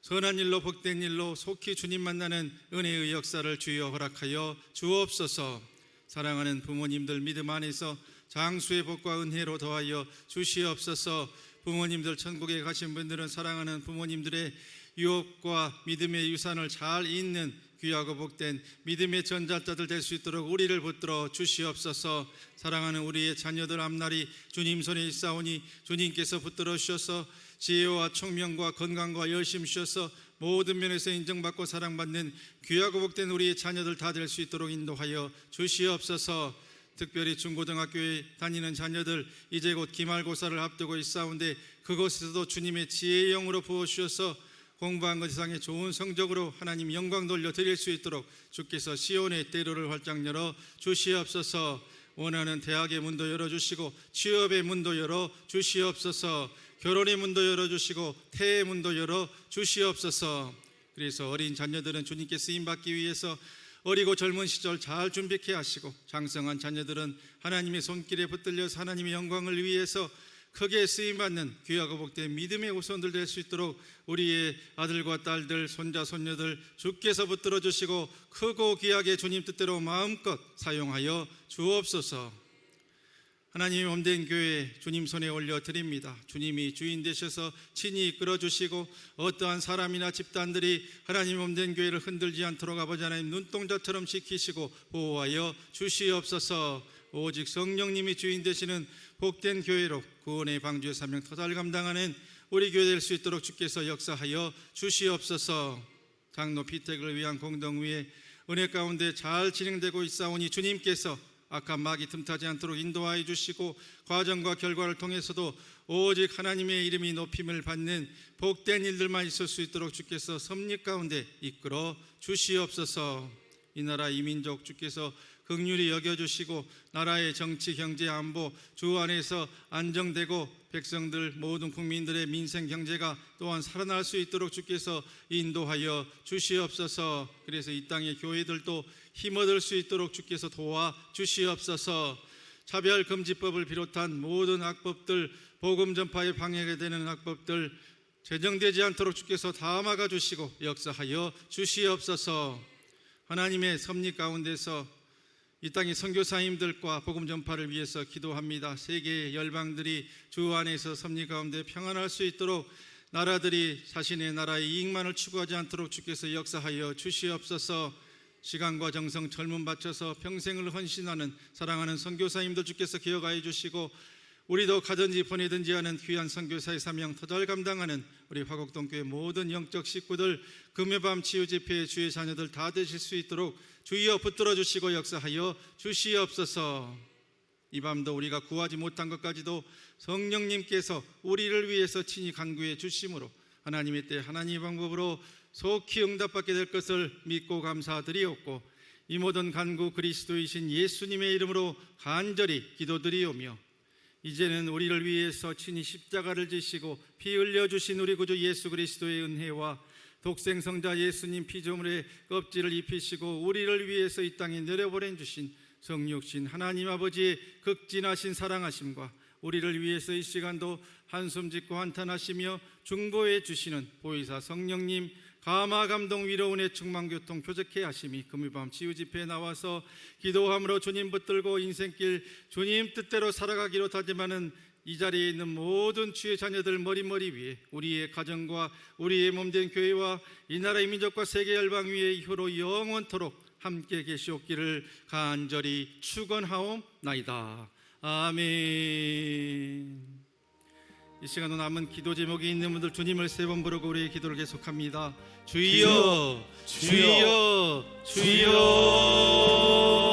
선한 일로 복된 일로 속히 주님 만나는 은혜의 역사를 주여 허락하여 주옵소서. 사랑하는 부모님들 믿음 안에서 장수의 복과 은혜로 더하여 주시옵소서. 부모님들 천국에 가신 분들은 사랑하는 부모님들의 유업과 믿음의 유산을 잘 잇는 귀하고 복된 믿음의 전자자들 될 수 있도록 우리를 붙들어 주시옵소서. 사랑하는 우리의 자녀들 앞날이 주님 손에 있사오니 주님께서 붙들어 주셔서 지혜와 총명과 건강과 열심 주셔서 모든 면에서 인정받고 사랑받는 귀하고 복된 우리의 자녀들 다 될 수 있도록 인도하여 주시옵소서. 특별히 중고등학교에 다니는 자녀들 이제 곧 기말고사를 앞두고 있사온데 그곳에서도 주님의 지혜의 영으로 부어주셔서 공부한 것 이상의 좋은 성적으로 하나님 영광 돌려드릴 수 있도록 주께서 시온의 대로를 활짝 열어 주시옵소서. 원하는 대학의 문도 열어주시고 취업의 문도 열어 주시옵소서. 결혼의 문도 열어주시고 태의 문도 열어 주시옵소서. 그래서 어린 자녀들은 주님께 쓰임받기 위해서 어리고 젊은 시절 잘 준비케 하시고 장성한 자녀들은 하나님의 손길에 붙들려서 하나님의 영광을 위해서 크게 쓰임받는 귀하고 복된 믿음의 후손들 될 수 있도록 우리의 아들과 딸들, 손자, 손녀들 주께서 붙들어 주시고 크고 귀하게 주님 뜻대로 마음껏 사용하여 주옵소서. 하나님의 몸된 교회 주님 손에 올려드립니다. 주님이 주인 되셔서 친히 이끌어 주시고 어떠한 사람이나 집단들이 하나님의 몸된 교회를 흔들지 않도록 아버지 하나님 눈동자처럼 지키시고 보호하여 주시옵소서. 오직 성령님이 주인 되시는 복된 교회로 구원의 방주의 사명 더 잘 감당하는 우리 교회 될 수 있도록 주께서 역사하여 주시옵소서. 장로 피택을 위한 공동위에 은혜 가운데 잘 진행되고 있사오니 주님께서 악한 마귀 틈타지 않도록 인도하여 주시고 과정과 결과를 통해서도 오직 하나님의 이름이 높임을 받는 복된 일들만 있을 수 있도록 주께서 섭리 가운데 이끌어 주시옵소서. 이 나라 이 민족 주께서 긍휼히 여겨주시고 나라의 정치, 경제, 안보 주 안에서 안정되고 백성들 모든 국민들의 민생 경제가 또한 살아날 수 있도록 주께서 인도하여 주시옵소서. 그래서 이 땅의 교회들도 힘 얻을 수 있도록 주께서 도와 주시옵소서. 차별금지법을 비롯한 모든 악법들, 복음 전파에 방해가 되는 악법들 제정되지 않도록 주께서 다 막아주시고 역사하여 주시옵소서. 하나님의 섭리 가운데서 이 땅의 선교사님들과 복음 전파를 위해서 기도합니다. 세계의 열방들이 주 안에서 섭리 가운데 평안할 수 있도록 나라들이 자신의 나라의 이익만을 추구하지 않도록 주께서 역사하여 주시옵소서. 시간과 정성, 젊음 바쳐서 평생을 헌신하는 사랑하는 선교사님들 주께서 기억하여 주시고 우리도 가든지 보내든지 하는 귀한 선교사의 사명 터잘 감당하는 우리 화곡동교회 모든 영적 식구들 금요밤 치유집회의 주의 자녀들 다 되실 수 있도록 주여 붙들어 주시고 역사하여 주시옵소서. 이 밤도 우리가 구하지 못한 것까지도 성령님께서 우리를 위해서 친히 간구해 주심으로 하나님의 때 하나님의 방법으로 속히 응답받게 될 것을 믿고 감사드리옵고 이 모든 간구 그리스도이신 예수님의 이름으로 간절히 기도드리오며 이제는 우리를 위해서 친히 십자가를 지시고 피 흘려주신 우리 구주 예수 그리스도의 은혜와 독생성자 예수님 피조물의 껍질을 입히시고 우리를 위해서 이 땅에 내려보내 주신 성육신 하나님 아버지의 극진하신 사랑하심과 우리를 위해서 이 시간도 한숨 짓고 한탄하시며 중보해 주시는 보혜사 성령님 감화 감동 위로 은혜 충만 교통 표적케 하심이 금요밤 치유집회에 나와서 기도함으로 주님 붙들고 인생길 주님 뜻대로 살아가기로 다짐하는 이 자리에 있는 모든 주의 자녀들 머리머리 위에 우리의 가정과 우리의 몸된 교회와 이 나라의 민족과 세계 열방 위에 이후로 영원토록 함께 계시옵기를 간절히 축원하옵나이다. 아멘. 이 시간도 남은 기도 제목이 있는 분들 주님을 세 번 부르고 우리의 기도를 계속합니다. 주여, 주여, 주여.